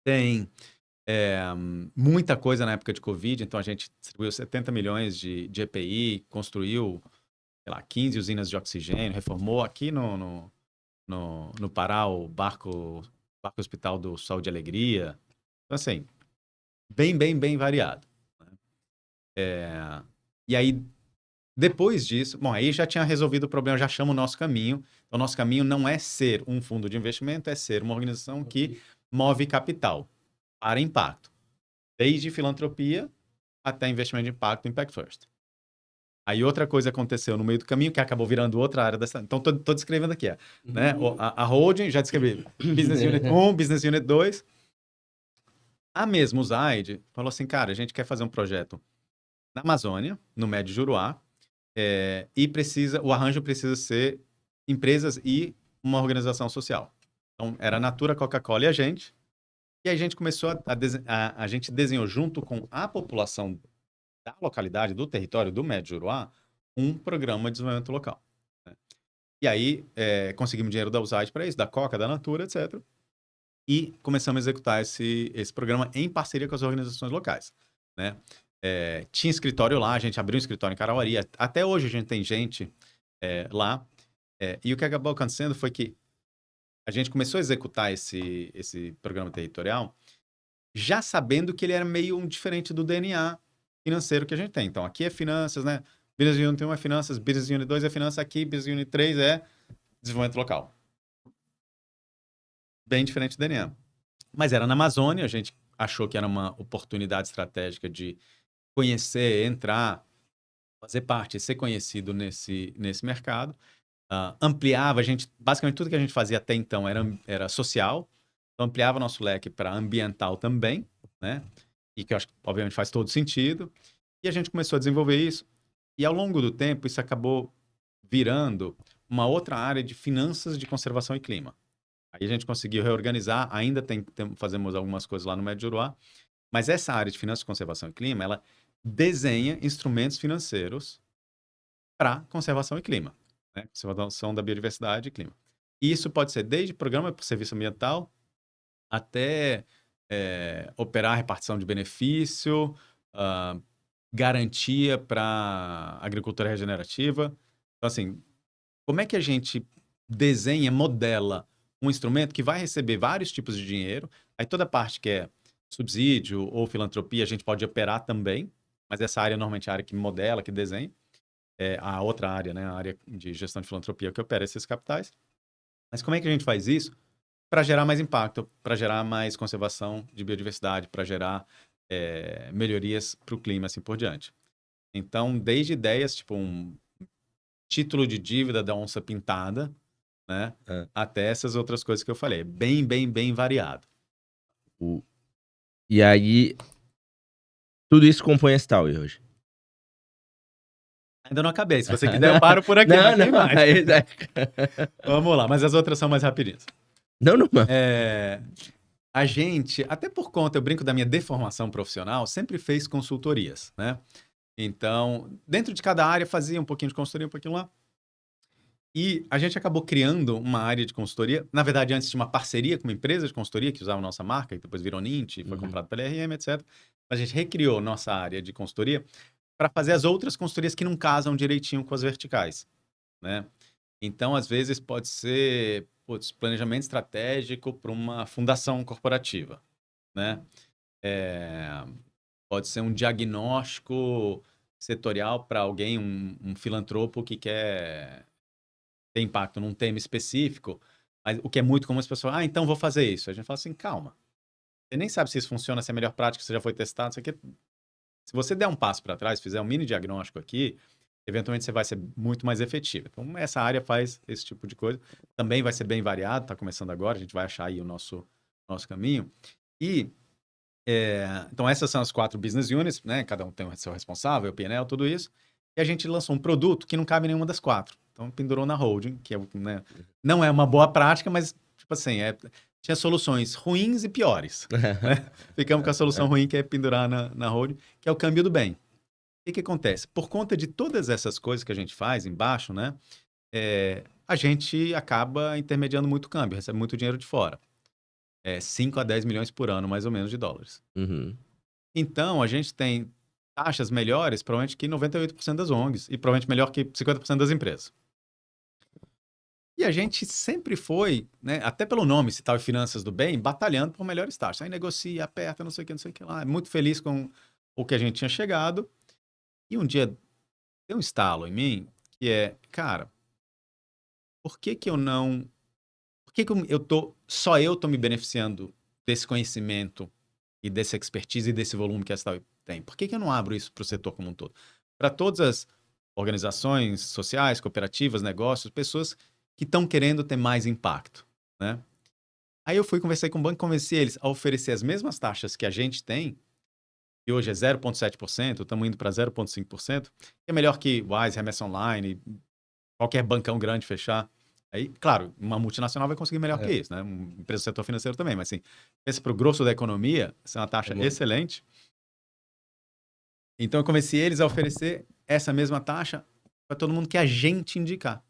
Tem muita coisa na época de Covid, então a gente distribuiu 70 milhões de EPI, construiu, sei lá, 15 usinas de oxigênio, reformou aqui no Pará o barco hospital do Saúde e Alegria. Então, assim, bem variado, né? E aí, depois disso, bom, aí já tinha resolvido o problema, já chama o nosso caminho. Então, o nosso caminho não é ser um fundo de investimento, é ser uma organização que move capital para impacto. Desde filantropia até investimento de impacto, Impact First. Aí outra coisa aconteceu no meio do caminho que acabou virando outra área dessa. Então, tô descrevendo aqui, né? A holding, já descrevi. Business Unit 1, Business Unit 2. A mesma, o Zaid, falou assim, cara, a gente quer fazer um projeto na Amazônia, no Médio Juruá, e o arranjo precisa ser empresas e uma organização social. Então, era a Natura, Coca-Cola e a gente. E aí a gente começou a gente desenhou junto com a população da localidade, do território do Médio Juruá, um programa de desenvolvimento local, né? E aí conseguimos dinheiro da USAID para isso, da Coca, da Natura, etc. E começamos a executar esse programa em parceria com as organizações locais, né? Tinha escritório lá, a gente abriu um escritório em Carauari. Até hoje a gente tem gente lá. E o que acabou acontecendo foi que a gente começou a executar esse programa territorial já sabendo que ele era meio diferente do DNA financeiro que a gente tem. Então, aqui é finanças, né? Business Unit 1 é finanças, Business Unit 2 é finanças, aqui Business Unit 3 é desenvolvimento local. Bem diferente do DNA. Mas era na Amazônia, a gente achou que era uma oportunidade estratégica de conhecer, entrar, fazer parte, ser conhecido nesse mercado. Ampliava, basicamente tudo que a gente fazia até então era social, então ampliava nosso leque para ambiental também, né? E que eu acho que, obviamente, faz todo sentido. E a gente começou a desenvolver isso. E ao longo do tempo, isso acabou virando uma outra área de finanças de conservação e clima. Aí a gente conseguiu reorganizar, ainda fazemos algumas coisas lá no Médio Juruá, mas essa área de finanças de conservação e clima, ela desenha instrumentos financeiros para conservação e clima, né? Conservação da biodiversidade e clima. E isso pode ser desde programa por serviço ambiental até operar a repartição de benefício, ah, garantia para agricultura regenerativa. Então, assim, como é que a gente desenha, modela um instrumento que vai receber vários tipos de dinheiro, aí toda a parte que é subsídio ou filantropia a gente pode operar também, mas essa área normalmente é a área que modela, que desenha, a outra área, né, a área de gestão de filantropia que opera esses capitais. Mas como é que a gente faz isso? Para gerar mais impacto, para gerar mais conservação de biodiversidade, para gerar melhorias para o clima, assim por diante. Então, desde ideias, tipo um título de dívida da onça pintada, né? Até essas outras coisas que eu falei. Bem, bem, bem variado. E aí, tudo isso compõe esse tal hoje. Ainda não acabei. Se você quiser, eu paro por aqui, mas tem mais. Vamos lá, mas as outras são mais rapidinhas. Não. A gente, até por conta, eu brinco da minha deformação profissional, sempre fez consultorias, né? Então, dentro de cada área, fazia um pouquinho de consultoria, um pouquinho lá. E a gente acabou criando uma área de consultoria. Na verdade, antes tinha uma parceria com uma empresa de consultoria que usava a nossa marca, e depois virou Nint, foi comprado pela RM, etc. A gente recriou nossa área de consultoria para fazer as outras consultorias que não casam direitinho com as verticais, né? Então, às vezes, pode ser planejamento estratégico para uma fundação corporativa, né? Pode ser um diagnóstico setorial para alguém, um filantropo que quer ter impacto num tema específico, mas o que é muito comum as pessoas, então vou fazer isso. A gente fala assim, calma. Você nem sabe se isso funciona, se é a melhor prática, se já foi testado, isso aqui. Se você der um passo para trás, fizer um mini diagnóstico aqui, eventualmente você vai ser muito mais efetivo. Então, essa área faz esse tipo de coisa. Também vai ser bem variado, está começando agora, a gente vai achar aí o nosso caminho. E, então, essas são as 4 business units, né? Cada um tem o seu responsável, o P&L, tudo isso. E a gente lançou um produto que não cabe em nenhuma das 4. Então, pendurou na holding, que né, não é uma boa prática, mas, tipo assim, tinha soluções ruins e piores. Né? Ficamos com a solução ruim, que é pendurar na holding, que é o câmbio do bem. O que acontece? Por conta de todas essas coisas que a gente faz embaixo, né, a gente acaba intermediando muito câmbio, recebe muito dinheiro de fora. 5 a 10 milhões por ano, mais ou menos, de dólares. Então, a gente tem taxas melhores, provavelmente, que 98% das ONGs, e provavelmente melhor que 50% das empresas. E a gente sempre foi, né, até pelo nome, Cital e Finanças do Bem, batalhando por melhores taxas. Aí negocia, aperta, não sei o que lá. Muito feliz com o que a gente tinha chegado. E um dia deu um estalo em mim, que cara, por que que eu não... Por que que só eu tô me beneficiando desse conhecimento e dessa expertise e desse volume que a Cital tem? Por que que eu não abro isso para o setor como um todo? Para todas as organizações sociais, cooperativas, negócios, pessoas que estão querendo ter mais impacto, né? Aí eu fui, conversei com o banco, convenci eles a oferecer as mesmas taxas que a gente tem, que hoje é 0,7%, estamos indo para 0,5%, que é melhor que Wise, Remessa Online, qualquer bancão grande fechar. Aí, claro, uma multinacional vai conseguir melhor que isso, né? Uma empresa do setor financeiro também, mas assim, pensa para o grosso da economia, essa é uma taxa excelente. Então eu convenci eles a oferecer essa mesma taxa para todo mundo que a gente indicar.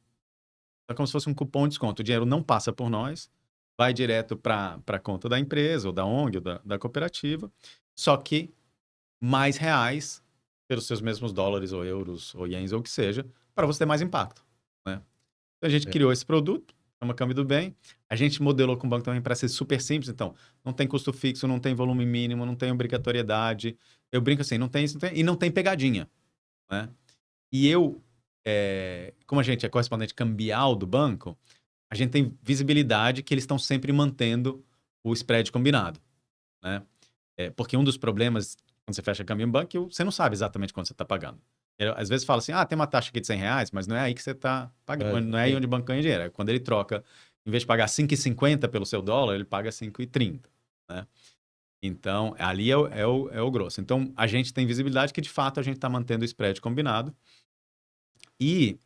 É como se fosse um cupom de desconto. O dinheiro não passa por nós, vai direto para a conta da empresa, ou da ONG, ou da cooperativa, só que mais reais pelos seus mesmos dólares, ou euros, ou ienes, ou o que seja, para você ter mais impacto, né? Então a gente criou esse produto, é uma câmbio do bem. A gente modelou com o banco também para ser super simples. Então, não tem custo fixo, não tem volume mínimo, não tem obrigatoriedade. Eu brinco assim, não tem isso, e não tem pegadinha, né? E como a gente é correspondente cambial do banco, a gente tem visibilidade que eles estão sempre mantendo o spread combinado, né? Porque um dos problemas quando você fecha câmbio em banco, é que você não sabe exatamente quanto você está pagando. Às vezes fala assim, tem uma taxa aqui de R$ 100, mas não é aí que você está pagando, não é aí onde o banco ganha dinheiro. Quando ele troca, em vez de pagar 5,50 pelo seu dólar, ele paga 5,30, né? Então, ali é o grosso. Então, a gente tem visibilidade que, de fato, a gente está mantendo o spread combinado. E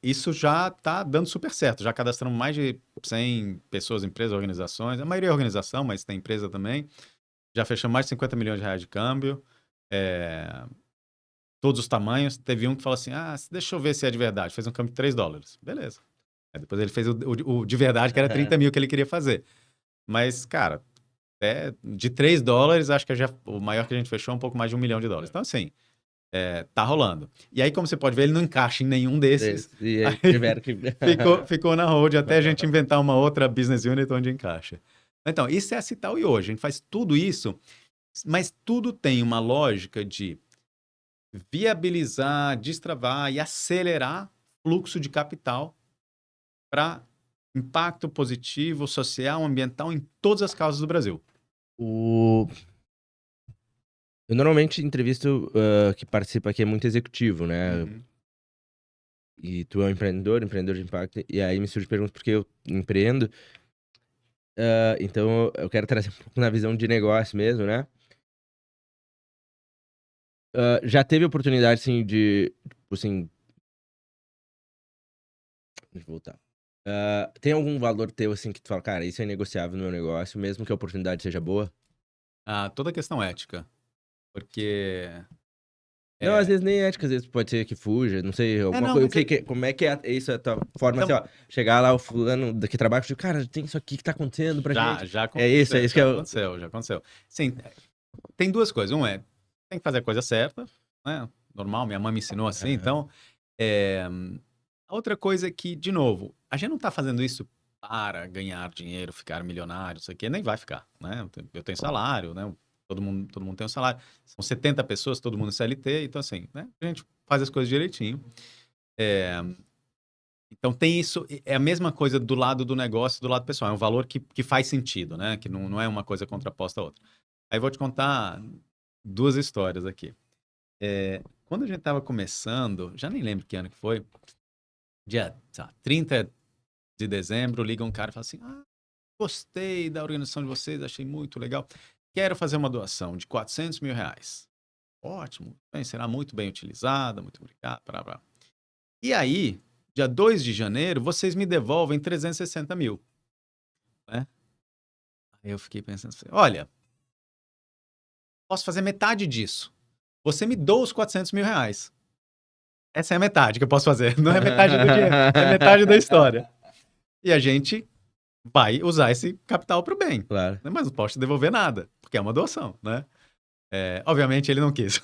isso já está dando super certo. Já cadastramos mais de 100 pessoas, empresas, organizações. A maioria é organização, mas tem empresa também. Já fechamos mais de 50 milhões de reais de câmbio. Todos os tamanhos. Teve um que falou assim, deixa eu ver se é de verdade. Fez um câmbio de $3. Beleza. Aí depois ele fez o de verdade, que era 30 mil que ele queria fazer. Mas, cara, de $3, acho que o maior que a gente fechou é um pouco mais de $1 milhão. Então, assim, tá rolando. E aí, como você pode ver, ele não encaixa em nenhum desses. E aí Aí tiveram que. ficou na hold até a gente inventar uma outra business unit onde encaixa. Então, isso é a Cital e hoje. A gente faz tudo isso, mas tudo tem uma lógica de viabilizar, destravar e acelerar fluxo de capital para impacto positivo, social, ambiental em todas as causas do Brasil. O... Eu normalmente entrevisto que participa aqui é muito executivo, né? Uhum. E tu é um empreendedor de impacto, e aí me surge perguntas porque eu empreendo, então eu quero trazer um pouco na visão de negócio mesmo, né? Já teve oportunidade, assim, tipo assim, deixa eu voltar. Tem algum valor teu, assim, que tu fala, cara, isso é negociável no meu negócio, mesmo que a oportunidade seja boa? Toda a questão ética, porque Não, às é, vezes nem é ética, às vezes pode ser que fuja, não sei, alguma não, coisa. mas Como é que é isso, a tua forma, assim, então, ó, chegar lá, o fulano que trabalha, contigo, cara, tem isso aqui que tá acontecendo pra gente. já É aconteceu, isso que já eu... aconteceu, já aconteceu. Sim, tem duas coisas. Tem que fazer a coisa certa, né? Normal, minha mãe me ensinou assim. Então, é, a outra coisa é que, de novo, a gente não está fazendo isso para ganhar dinheiro, ficar milionário, isso aqui, nem vai ficar, né? Eu tenho salário, né? Todo mundo tem um salário. São 70 pessoas, todo mundo CLT, então assim, né? A gente faz as coisas direitinho. É, então tem isso, é a mesma coisa do lado do negócio, do lado pessoal. É um valor que faz sentido, né? Que não é uma coisa contraposta à outra. Aí vou te contar duas histórias aqui. Quando a gente estava começando, já nem lembro que ano que foi, dia, sei lá, 30 de dezembro, liga um cara e fala assim: gostei da organização de vocês, achei muito legal. Quero fazer uma doação de R$ 400 mil. Ótimo, bem, será muito bem utilizada, muito obrigado. Blá, blá. E aí, dia 2 de janeiro, vocês me devolvem 360 mil. Né? Aí eu fiquei pensando assim: olha, posso fazer metade disso. Você me doa os R$ 400 mil. Essa é a metade que eu posso fazer. Não é metade do dinheiro, é metade da história. E a gente vai usar esse capital para o bem. Claro. Né? Mas não posso te devolver nada, porque é uma doação, né? Obviamente ele não quis.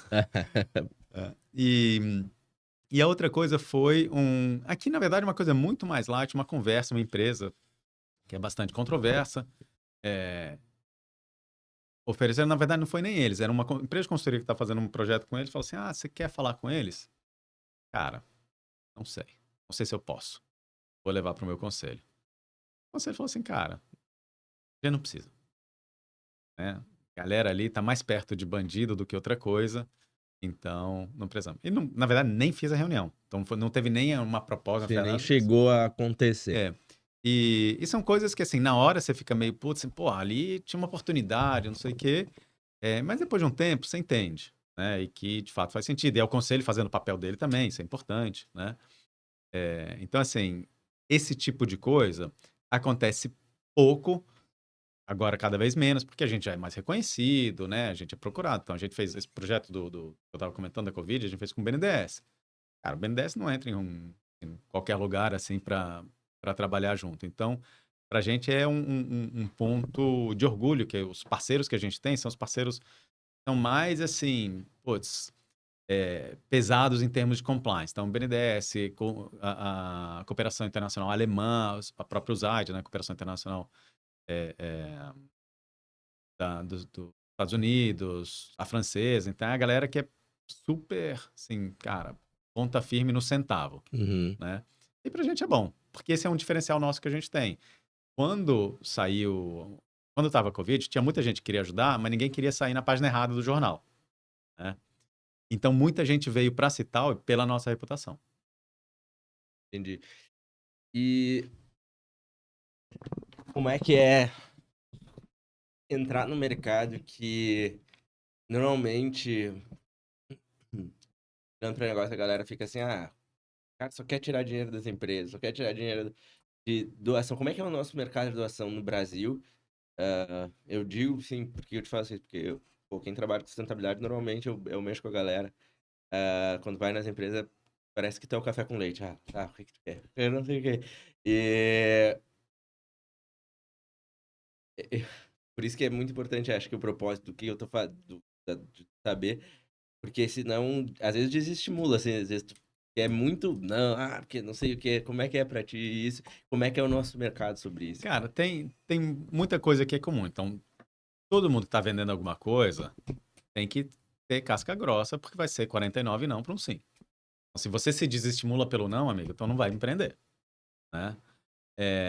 E a outra coisa foi aqui, na verdade, uma coisa muito mais light, uma conversa, uma empresa que é bastante controversa. Ofereceram, na verdade, não foi nem eles, era uma empresa de consultoria que está fazendo um projeto com eles. Falou assim: você quer falar com eles? Cara, não sei. Não sei se eu posso. Vou levar para o meu conselho. O conselho falou assim: cara, já não precisa. Né? A galera ali tá mais perto de bandido do que outra coisa. Então, não precisamos. E, na verdade, nem fiz a reunião. Então, não teve nem uma proposta, não Você foi nem nada disso. chegou a acontecer. E são coisas que, assim, na hora você fica meio, putz, assim, pô, ali tinha uma oportunidade, não sei o quê. Mas depois de um tempo, você entende, né? E que, de fato, faz sentido. E é o conselho fazendo o papel dele também, isso é importante, né? Então, assim, esse tipo de coisa acontece pouco, agora cada vez menos, porque a gente já é mais reconhecido, né? A gente é procurado. Então, a gente fez esse projeto que eu estava comentando da Covid, a gente fez com o BNDES. Cara, o BNDES não entra em qualquer lugar, assim, para trabalhar junto. Então, para a gente é um ponto de orgulho, que os parceiros que a gente tem são os parceiros que são mais, assim, putz, pesados em termos de compliance. Então, o BNDES, a Cooperação Internacional Alemã, a própria USAID, né? Cooperação Internacional dos Estados Unidos, a francesa. Então, é a galera que é super, assim, cara, ponta firme no centavo, Uhum. né? E pra gente é bom, porque esse é um diferencial nosso que a gente tem. Quando estava a Covid, tinha muita gente que queria ajudar, mas ninguém queria sair na página errada do jornal, né? Então, muita gente veio para a Cital pela nossa reputação. Entendi. E como é que é entrar no mercado que normalmente, olhando para o negócio, a galera fica assim, ah, o cara só quer tirar dinheiro das empresas, só quer tirar dinheiro de doação. Como é que é o nosso mercado de doação no Brasil? Eu digo sim, porque eu te faço isso, porque pô, quem trabalha com sustentabilidade, normalmente eu mexo com a galera. Quando vai nas empresas, parece que tem o café com leite. Ah, tá, o que que tu quer? Eu não sei o quê. E, e- por isso que é muito importante, acho que o propósito do que eu tô fazendo, de saber, porque senão, às vezes desestimula, assim, às vezes tu quer muito, não, porque não sei o que, como é que é pra ti isso, como é que é o nosso mercado sobre isso. Cara, tem muita coisa que é comum. Então, todo mundo que está vendendo alguma coisa tem que ter casca grossa, porque vai ser 49 não para um sim. Então, se você se desestimula pelo não, amigo, então não vai empreender, né?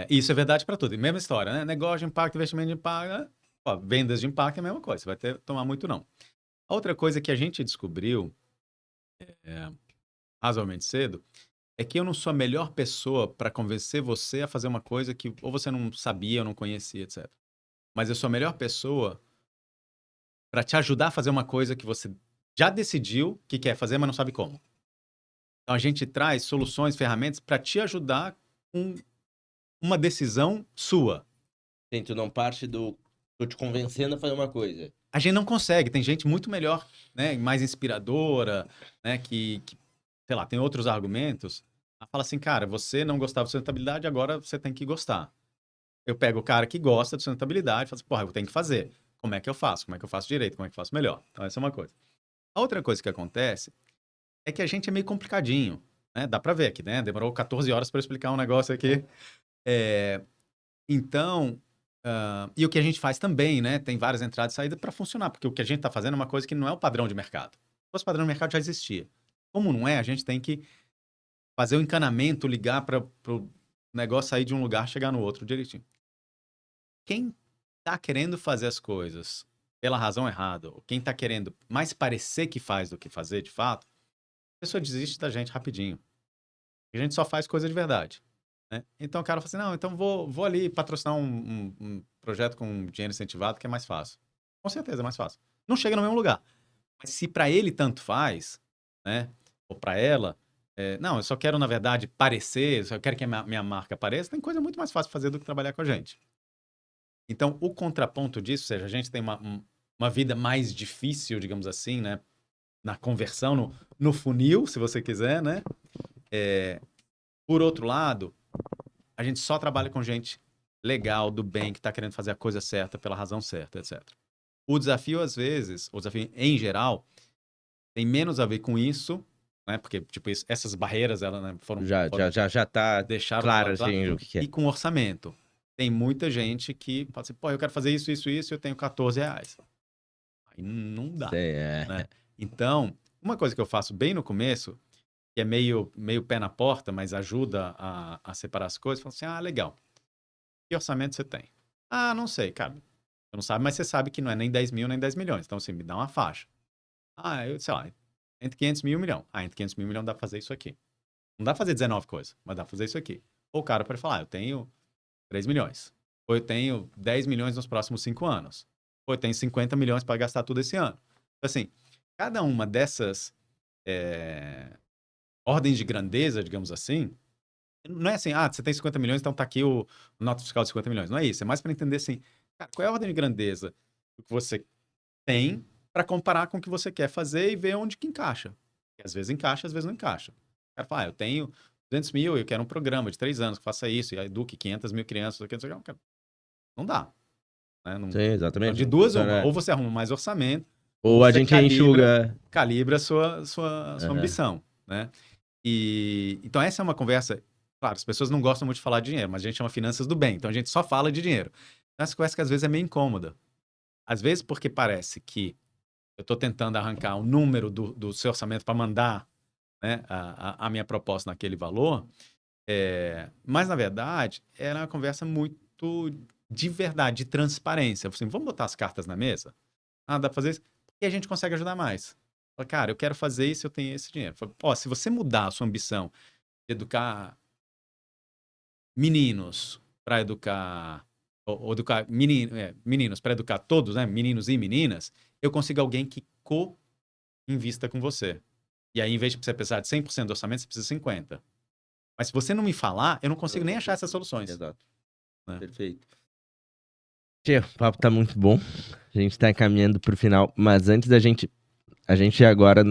Isso é verdade para tudo. E mesma história, né? Negócio de impacto, investimento de impacto, né? Ó, vendas de impacto é a mesma coisa. Você vai ter que tomar muito não. A outra coisa que a gente descobriu razoavelmente cedo é que eu não sou a melhor pessoa para convencer você a fazer uma coisa que ou você não sabia ou não conhecia, etc. Mas eu sou a melhor pessoa para te ajudar a fazer uma coisa que você já decidiu que quer fazer, mas não sabe como. Então a gente traz soluções, ferramentas para te ajudar com uma decisão sua. Sim, tu não parte do, tô te convencendo a fazer uma coisa. A gente não consegue, tem gente muito melhor, né, mais inspiradora, né, que sei lá, tem outros argumentos. Ela fala assim, cara, você não gostava de sustentabilidade, agora você tem que gostar. Eu pego o cara que gosta de sustentabilidade e falo assim, porra, eu tenho que fazer. Como é que eu faço? Como é que eu faço direito? Como é que eu faço melhor? Então, essa é uma coisa. A outra coisa que acontece é que a gente é meio complicadinho, né? Dá pra ver aqui, né? Demorou 14 horas para explicar um negócio aqui. É, então, e o que a gente faz também, né? Tem várias entradas e saídas para funcionar, porque o que a gente está fazendo é uma coisa que não é o padrão de mercado. Se fosse padrão de mercado já existia. Como não é, a gente tem que fazer o encanamento, ligar para o negócio sair de um lugar, chegar no outro direitinho. Quem está querendo fazer as coisas pela razão errada, ou quem está querendo mais parecer que faz do que fazer de fato, a pessoa desiste da gente rapidinho. A gente só faz coisa de verdade. Né? Então o cara fala assim, não, então vou ali patrocinar um projeto com dinheiro incentivado que é mais fácil. Com certeza é mais fácil. Não chega no mesmo lugar. Mas se para ele tanto faz, né? Ou para ela, não, eu só quero, na verdade, parecer, só quero que a minha marca apareça, tem coisa muito mais fácil de fazer do que trabalhar com a gente. Então, o contraponto disso, ou seja, a gente tem uma vida mais difícil, digamos assim, né? Na conversão, no funil, se você quiser, né? Por outro lado, a gente só trabalha com gente legal, do bem, que está querendo fazer a coisa certa pela razão certa, etc. O desafio, às vezes, o desafio em geral, tem menos a ver com isso, né? Porque, tipo, essas barreiras, elas, né, Já tá deixaram de claro, lado lá, assim, o que que e é. com orçamento. Tem muita gente que fala assim, pô, eu quero fazer isso, isso, isso, e eu tenho R$ 14. Aí não dá, Sei, né? Então, uma coisa que eu faço bem no começo, que é meio pé na porta, mas ajuda a separar as coisas, falo assim, legal. Que orçamento você tem? Não sei, cara. Você não sabe, mas você sabe que não é nem 10 mil, nem 10 milhões. Então, assim, me dá uma faixa. Eu sei lá, entre 500 mil e 1 milhão. Entre 500 mil e 1 milhão dá pra fazer isso aqui. Não dá pra fazer 19 coisas, mas dá pra fazer isso aqui. Ou o cara pode falar, eu tenho 3 milhões. Ou eu tenho 10 milhões nos próximos 5 anos. Ou eu tenho 50 milhões para gastar tudo esse ano. Então, assim, cada uma dessas ordens de grandeza, digamos assim, não é assim, você tem 50 milhões, então tá aqui o nota fiscal de 50 milhões. Não é isso. É mais para entender assim, cara, qual é a ordem de grandeza do que você tem para comparar com o que você quer fazer e ver onde que encaixa. Porque às vezes encaixa, às vezes não encaixa. O cara fala, eu tenho 200 mil e eu quero um programa de 3 anos que faça isso, e eduque 500 mil crianças, não dá. Né? Sim, Então, exatamente. de Não duas, funciona. uma. Ou você arruma mais orçamento, ou Ou a você gente calibra, enxuga. calibra a sua Aham. ambição. Né? Então, essa é uma conversa. Claro, as pessoas não gostam muito de falar de dinheiro, mas a gente chama finanças do bem, então a gente só fala de dinheiro. Então, essa conversa que às vezes é meio incômoda. Às vezes, porque parece que eu estou tentando arrancar o número do seu orçamento para mandar, né, a minha proposta naquele valor, mas, na verdade, era uma conversa muito de verdade, de transparência. Assim, vamos botar as cartas na mesa? Dá para fazer isso? E a gente consegue ajudar mais. Fala, cara, eu quero fazer isso, eu tenho esse dinheiro. Fala, se você mudar a sua ambição de educar meninos para educar ou educar meninos, para educar todos, né? Meninos e meninas, eu consigo alguém que co-invista com você. E aí, em vez de você precisar de 100% do orçamento, você precisa de 50%. Mas se você não me falar, eu não consigo nem achar essas soluções. Exato. Né? Perfeito. Tchê, o papo tá muito bom. A gente tá caminhando pro final, mas antes da gente. A gente agora.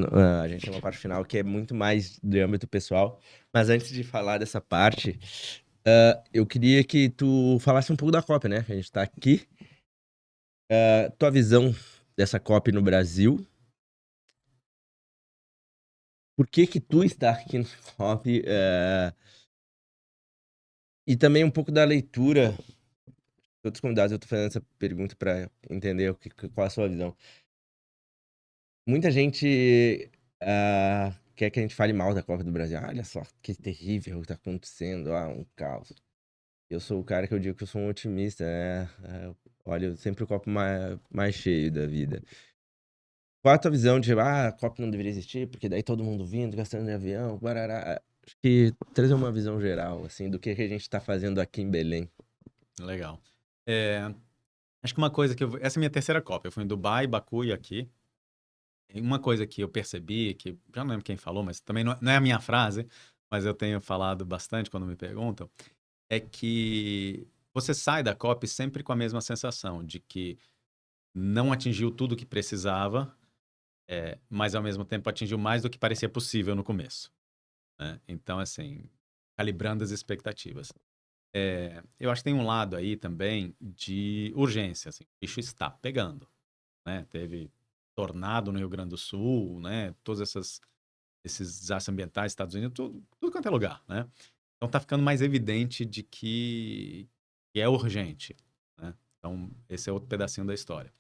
A gente tem uma parte final que é muito mais do âmbito pessoal. Mas antes de falar dessa parte, eu queria que tu falasse um pouco da COP, né? A gente tá aqui. Tua visão dessa COP no Brasil. Por que que tu está aqui no COP? E também um pouco da leitura. Outros convidados, eu tô fazendo essa pergunta para entender qual é a sua visão. Muita gente quer que a gente fale mal da Copa do Brasil. Olha só, que terrível o que tá acontecendo. Um caos. Eu sou o cara que eu digo que eu sou um otimista, né? Eu olho sempre o copo mais cheio da vida. Qual a tua visão de, a Copa não deveria existir, porque daí todo mundo vindo, gastando de avião, barará. Acho que trazer uma visão geral, assim, do que a gente tá fazendo aqui em Belém. Legal. Acho que uma coisa que essa é a minha terceira Copa. Eu fui em Dubai, Baku e aqui. E uma coisa que eu percebi, que já não lembro quem falou, mas também não é a minha frase, mas eu tenho falado bastante quando me perguntam, é que você sai da COP sempre com a mesma sensação de que não atingiu tudo o que precisava, mas ao mesmo tempo atingiu mais do que parecia possível no começo. Né? Então, assim, calibrando as expectativas. Eu acho que tem um lado aí também de urgência. Assim, o bicho está pegando. Né? Teve tornado no Rio Grande do Sul, né? Todos esses desastres ambientais, Estados Unidos, tudo quanto é lugar. Né? Então está ficando mais evidente de que é urgente. Né? Então, esse é outro pedacinho da história.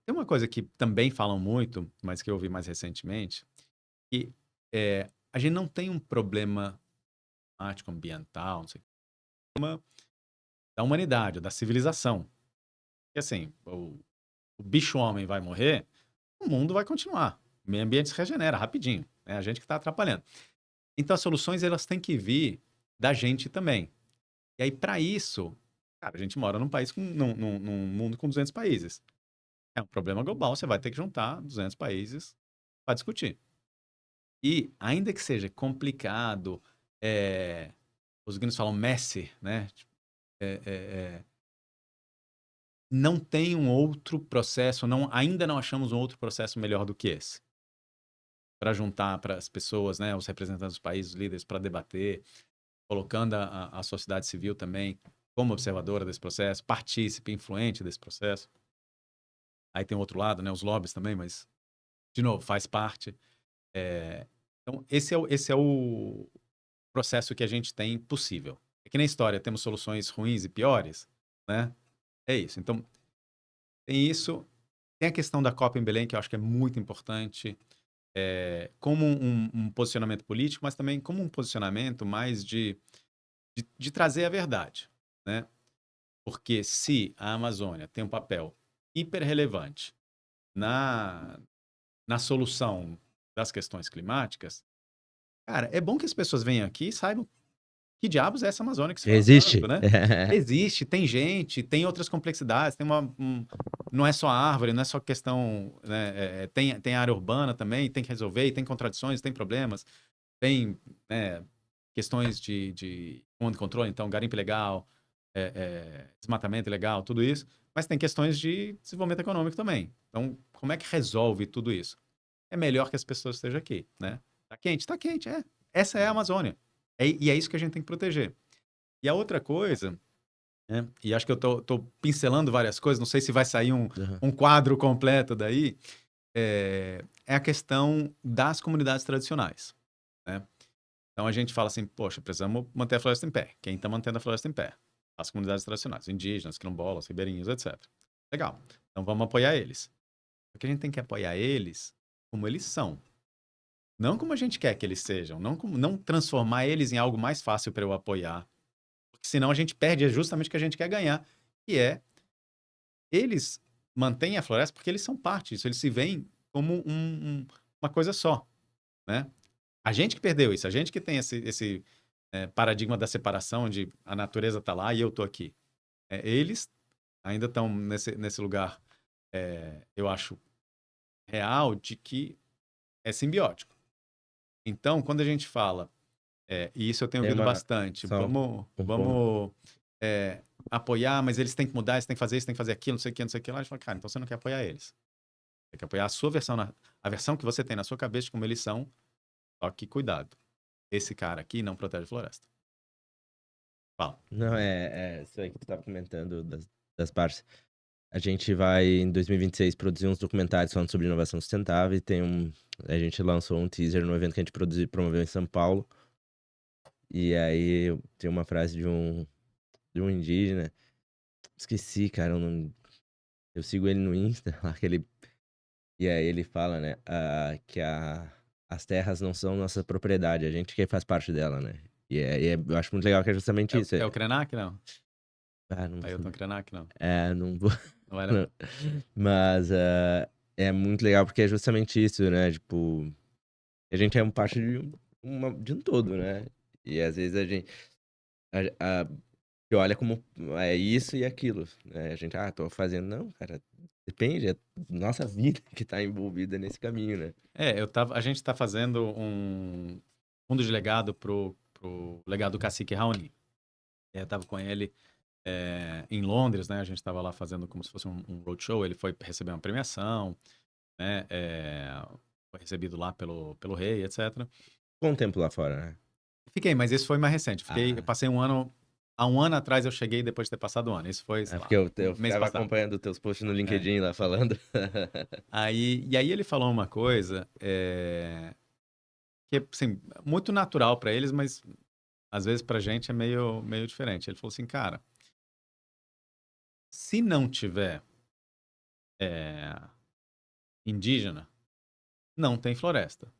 Tem uma coisa que também falam muito, mas que eu ouvi mais recentemente, que a gente não tem um problema climático, ambiental, não sei, da humanidade, da civilização. E assim, o bicho-homem vai morrer, o mundo vai continuar. O meio ambiente se regenera rapidinho. É a gente que está atrapalhando. Então, as soluções elas têm que vir da gente também. E aí, para isso, cara, a gente mora num país, num mundo com 200 países. É um problema global, você vai ter que juntar 200 países para discutir. E, ainda que seja complicado, os gringos falam messy, né? Não tem um outro processo, ainda não achamos um outro processo melhor do que esse. Para juntar para as pessoas, né, os representantes dos países, os líderes, para debater, colocando a sociedade civil também como observadora desse processo, partícipe, influente desse processo. Aí tem o outro lado, né, os lobbies também, mas, de novo, faz parte. Então, esse é o processo que a gente tem possível. É que na história temos soluções ruins e piores, né? É isso. Então, tem isso. Tem a questão da Copa em Belém, que eu acho que é muito importante, como um posicionamento político, mas também como um posicionamento mais de trazer a verdade, né? Porque se a Amazônia tem um papel hiper relevante na solução das questões climáticas, cara, é bom que as pessoas venham aqui e saibam que diabos é essa Amazônia que se fala tanto, Existe? né? Existe, tem gente, tem outras complexidades, não é só árvore, não é só questão, né? Tem área urbana também, tem que resolver, e tem contradições, tem problemas, tem, né, questões de comando e controle, então garimpo ilegal, desmatamento ilegal, tudo isso, mas tem questões de desenvolvimento econômico também. Então, como é que resolve tudo isso? É melhor que as pessoas estejam aqui, né? Tá quente? Tá quente, é. Essa é a Amazônia. E é isso que a gente tem que proteger. E a outra coisa, né, e acho que eu tô pincelando várias coisas, não sei se vai sair Uhum. um quadro completo daí, é a questão das comunidades tradicionais, né? Então a gente fala assim, poxa, precisamos manter a floresta em pé. Quem está mantendo a floresta em pé? As comunidades tradicionais, indígenas, quilombolas, ribeirinhos, etc. Legal. Então vamos apoiar eles. Porque a gente tem que apoiar eles como eles são. Não como a gente quer que eles sejam. Não transformar eles em algo mais fácil para eu apoiar. Porque senão a gente perde justamente o que a gente quer ganhar. Que é, eles mantêm a floresta porque eles são parte disso. Eles se veem como uma coisa só, né? A gente que perdeu isso. A gente que tem esse paradigma da separação, onde a natureza está lá e eu estou aqui. Eles ainda estão nesse lugar, eu acho, real de que é simbiótico. Então, quando a gente fala, e isso eu tenho Tem ouvido uma bastante, só um ponto. vamos apoiar, mas eles têm que mudar, eles têm que fazer isso, têm que fazer aquilo, não sei o que, não sei o que lá. A gente fala, cara, então você não quer apoiar eles. Você quer apoiar a sua versão, a versão que você tem na sua cabeça de como eles são, só que cuidado. Esse cara aqui não protege floresta. Fala. Não, isso aí que tu tava comentando das partes. A gente vai, em 2026, produzir uns documentários falando sobre inovação sustentável e a gente lançou um teaser no evento que a gente promoveu em São Paulo. E aí tem uma frase de um indígena. Esqueci, cara, eu sigo ele no Insta, lá que ele. E aí ele fala, né, que as terras não são nossa propriedade, a gente que faz parte dela, né? Eu acho muito legal que é justamente isso. É o Krenak, não? Não, Ailton Krenak, não? não vou. Não vai Não. lembrar. Mas é muito legal porque é justamente isso, né? Tipo, a gente é uma parte de um todo, né? E às vezes a gente que olha como é isso e aquilo, né? A gente, tô fazendo. Não, cara, depende, é nossa vida que tá envolvida nesse caminho, né? A gente está fazendo um fundo de legado pro legado do cacique Raoni. Eu tava com ele em Londres, né? A gente estava lá fazendo como se fosse um roadshow. Ele foi receber uma premiação, né? Foi recebido lá pelo rei, etc. Ficou um tempo lá fora, né? Fiquei, mas esse foi mais recente. Eu Ah, passei um ano. Há um ano atrás eu cheguei depois de ter passado um ano. Isso foi, sei lá, porque eu mês ficava passado. acompanhando teus posts no É. LinkedIn lá falando. E aí ele falou uma coisa que é assim, muito natural para eles, mas às vezes pra gente é meio diferente. Ele falou assim, cara, se não tiver é, indígena, não tem floresta.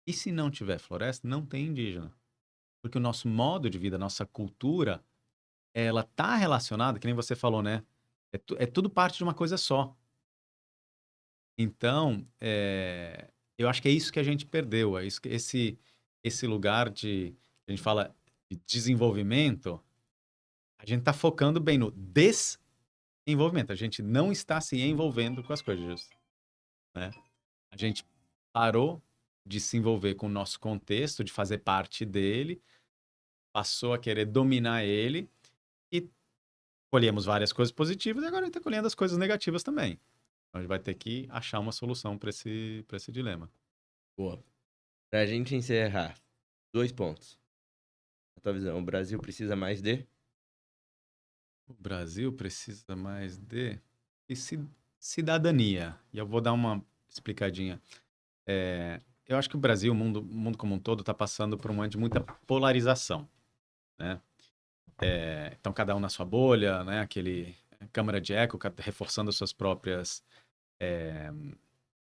E se não tiver floresta, não tem indígena. Porque o nosso modo de vida, a nossa cultura, ela tá relacionada, que nem você falou, né? É tudo parte de uma coisa só. Então, eu acho que é isso que a gente perdeu. É isso esse lugar a gente fala de desenvolvimento, a gente está focando bem no desenvolvimento. A gente não está se envolvendo com as coisas, né? A gente parou de se envolver com o nosso contexto, de fazer parte dele, passou a querer dominar ele e colhemos várias coisas positivas e agora a gente está colhendo as coisas negativas também. Então a gente vai ter que achar uma solução para esse dilema. Boa. Pra gente encerrar, 2 pontos. A tua visão, o Brasil precisa mais de? O Brasil precisa mais de cidadania. E eu vou dar uma explicadinha. Eu acho que o Brasil, o mundo como um todo, está passando por um momento de muita polarização, né? Então, cada um na sua bolha, né? Aquele câmara de eco, reforçando as suas é,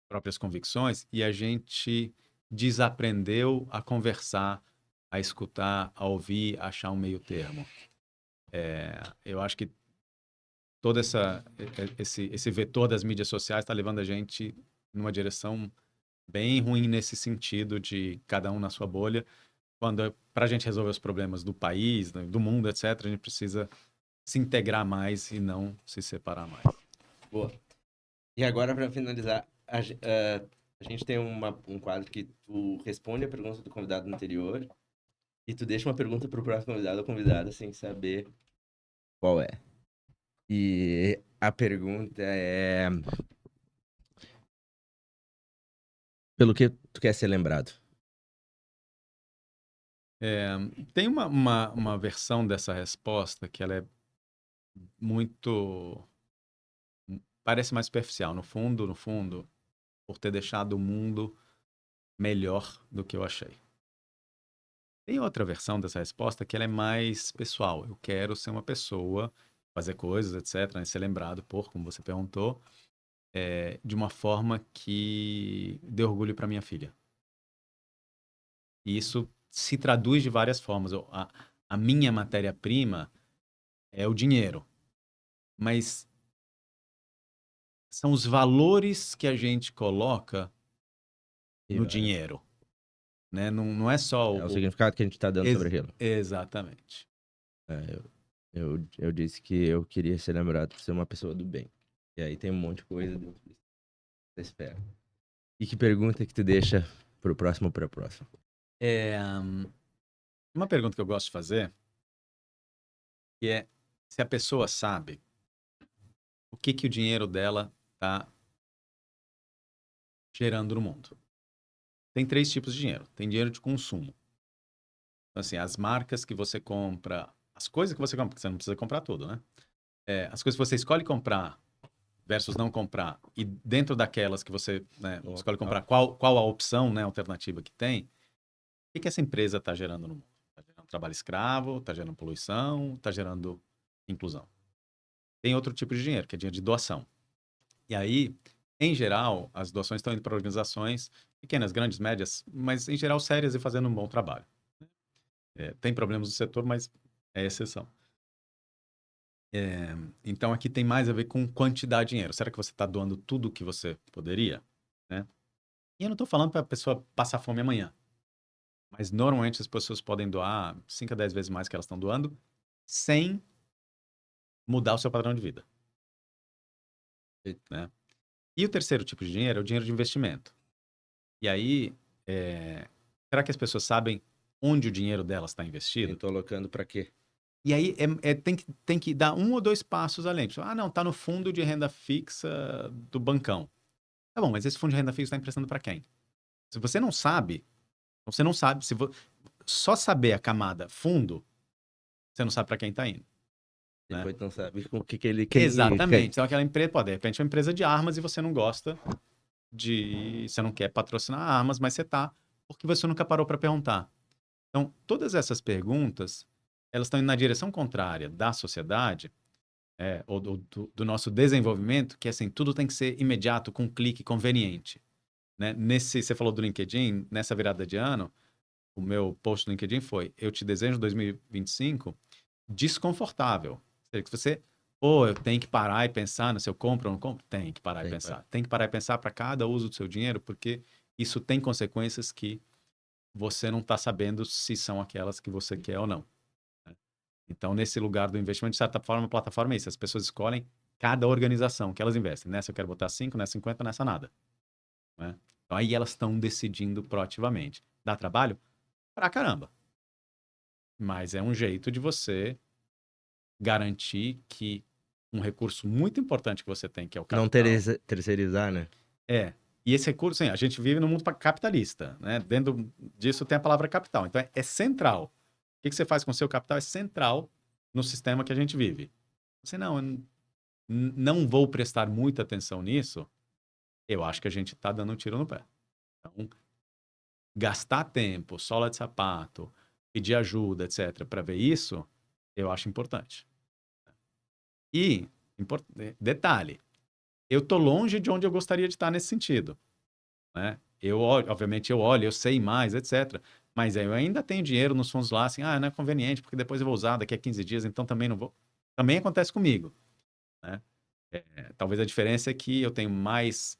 próprias convicções, e a gente desaprendeu a conversar, a escutar, a ouvir, a achar um meio termo. Eu acho que todo esse vetor das mídias sociais está levando a gente numa direção bem ruim nesse sentido de cada um na sua bolha. Quando para a gente resolver os problemas do país, né, do mundo, etc., a gente precisa se integrar mais e não se separar mais. Boa. E agora, pra finalizar, a gente tem um quadro que tu responde a pergunta do convidado anterior e tu deixa uma pergunta pro próximo convidado ou convidada sem saber qual é. E a pergunta é: pelo que tu quer ser lembrado? É, tem uma versão dessa resposta que ela é muito. Parece mais superficial. No fundo, por ter deixado o mundo melhor do que eu achei. Tem outra versão dessa resposta que ela é mais pessoal. Eu quero ser uma pessoa, fazer coisas, etc., né? Ser lembrado por, como você perguntou, de uma forma que dê orgulho para minha filha. E isso se traduz de várias formas. A minha matéria-prima é o dinheiro, mas são os valores que a gente coloca E no vai. dinheiro, né? Não é só É o significado que a gente tá dando sobre aquilo. exatamente. É, Eu disse que eu queria ser lembrado por ser uma pessoa do bem. E aí tem um monte de coisa dentro disso. Você espera. E que pergunta que tu deixa pro próximo ou pra próxima? Uma pergunta que eu gosto de fazer, que é se a pessoa sabe o que o dinheiro dela está gerando no mundo. Tem 3 tipos de dinheiro. Tem dinheiro de consumo. Então, assim, as marcas que você compra, as coisas que você compra, porque você não precisa comprar tudo, né? As coisas que você escolhe comprar versus não comprar, e dentro daquelas que você, né, escolhe comprar, qual a opção, né, alternativa que tem, o que essa empresa está gerando no mundo? Está gerando trabalho escravo, está gerando poluição, está gerando inclusão. Tem outro tipo de dinheiro, que é dinheiro de doação. E aí, em geral, as doações estão indo para organizações pequenas, grandes, médias, mas em geral sérias e fazendo um bom trabalho. Tem problemas no setor, mas é exceção. Então aqui tem mais a ver com quantidade de dinheiro. Será que você está doando tudo o que você poderia? Né? E eu não estou falando para a pessoa passar fome amanhã. Mas normalmente as pessoas podem doar 5 a 10 vezes mais que elas estão doando sem mudar o seu padrão de vida. Né? E o terceiro tipo de dinheiro é o dinheiro de investimento. E aí, será que as pessoas sabem onde o dinheiro delas está investido? Eu tô alocando pra quê? E aí tem que dar 1 ou 2 passos além. Não, tá no fundo de renda fixa do bancão. Tá bom, mas esse fundo de renda fixa está emprestando para quem? Se você não sabe, só saber a camada fundo, você não sabe para quem está indo. Né? Depois não sabe com o que ele quer. Exatamente. Então aquela empresa, de repente é uma empresa de armas e você não gosta você não quer patrocinar armas, mas você tá, porque você nunca parou para perguntar. Então, todas essas perguntas, elas estão indo na direção contrária da sociedade, ou do nosso desenvolvimento, que assim, tudo tem que ser imediato, com um clique conveniente. Né? Você falou do LinkedIn, nessa virada de ano, o meu post no LinkedIn foi: eu te desejo 2025 desconfortável. Ou seja, que você, eu tenho que parar e pensar no se eu compro ou não compro? Tem que parar e pensar. Tem que parar e pensar para cada uso do seu dinheiro, porque isso tem consequências que você não está sabendo se são aquelas que você quer ou não. Né? Então, nesse lugar do investimento, de certa forma, a plataforma é isso. As pessoas escolhem cada organização que elas investem. Nessa eu quero botar 5, nessa 50, nessa nada. Né? Então, aí elas estão decidindo proativamente. Dá trabalho? Pra caramba. Mas é um jeito de você garantir que um recurso muito importante que você tem, que é o capital... Não terceirizar, né? E esse recurso, a gente vive num mundo capitalista, né? Dentro disso tem a palavra capital. Então, é central. O que você faz com o seu capital é central no sistema que a gente vive. Você não vou prestar muita atenção nisso, eu acho que a gente está dando um tiro no pé. Então, gastar tempo, sola de sapato, pedir ajuda, etc., para ver isso, eu acho importante. E, detalhe, eu tô longe de onde eu gostaria de estar nesse sentido. Né? Obviamente eu olho, eu sei mais, etc. Mas eu ainda tenho dinheiro nos fundos lá, assim, não é conveniente, porque depois eu vou usar daqui a 15 dias, então também não vou. Também acontece comigo. Né? Talvez a diferença é que eu tenho mais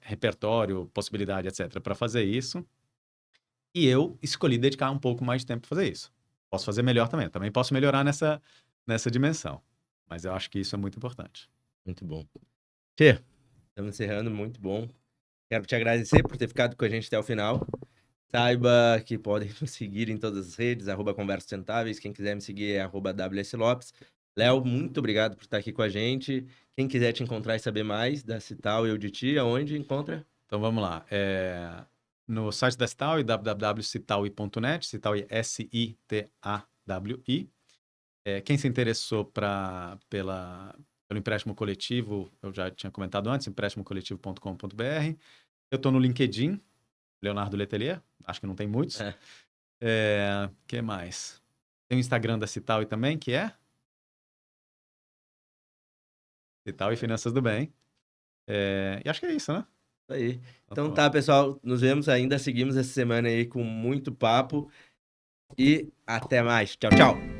repertório, possibilidade, etc., para fazer isso. E eu escolhi dedicar um pouco mais de tempo para fazer isso. Posso fazer melhor também. Também posso melhorar nessa dimensão. Mas eu acho que isso é muito importante. Muito bom. Tchê, estamos encerrando, muito bom. Quero te agradecer por ter ficado com a gente até o final. Saiba que podem nos seguir em todas as redes, @Conversas Sustentáveis. Quem quiser me seguir é @WSLopes. Léo, muito obrigado por estar aqui com a gente. Quem quiser te encontrar e saber mais da Cital e eu de ti, aonde encontra? Então vamos lá. No site da Citaui, www.citaui.net, Citaui Citawi. Quem se interessou pelo empréstimo coletivo, eu já tinha comentado antes, empréstimocoletivo.com.br. Eu estou no LinkedIn, Leonardo Letelier, acho que não tem muitos. Que mais? Tem o Instagram da Citaui também, que é Citaui Finanças do Bem. E acho que é isso, né? Isso aí. Então tá, pessoal, nos vemos ainda, seguimos essa semana aí com muito papo e até mais. Tchau, tchau!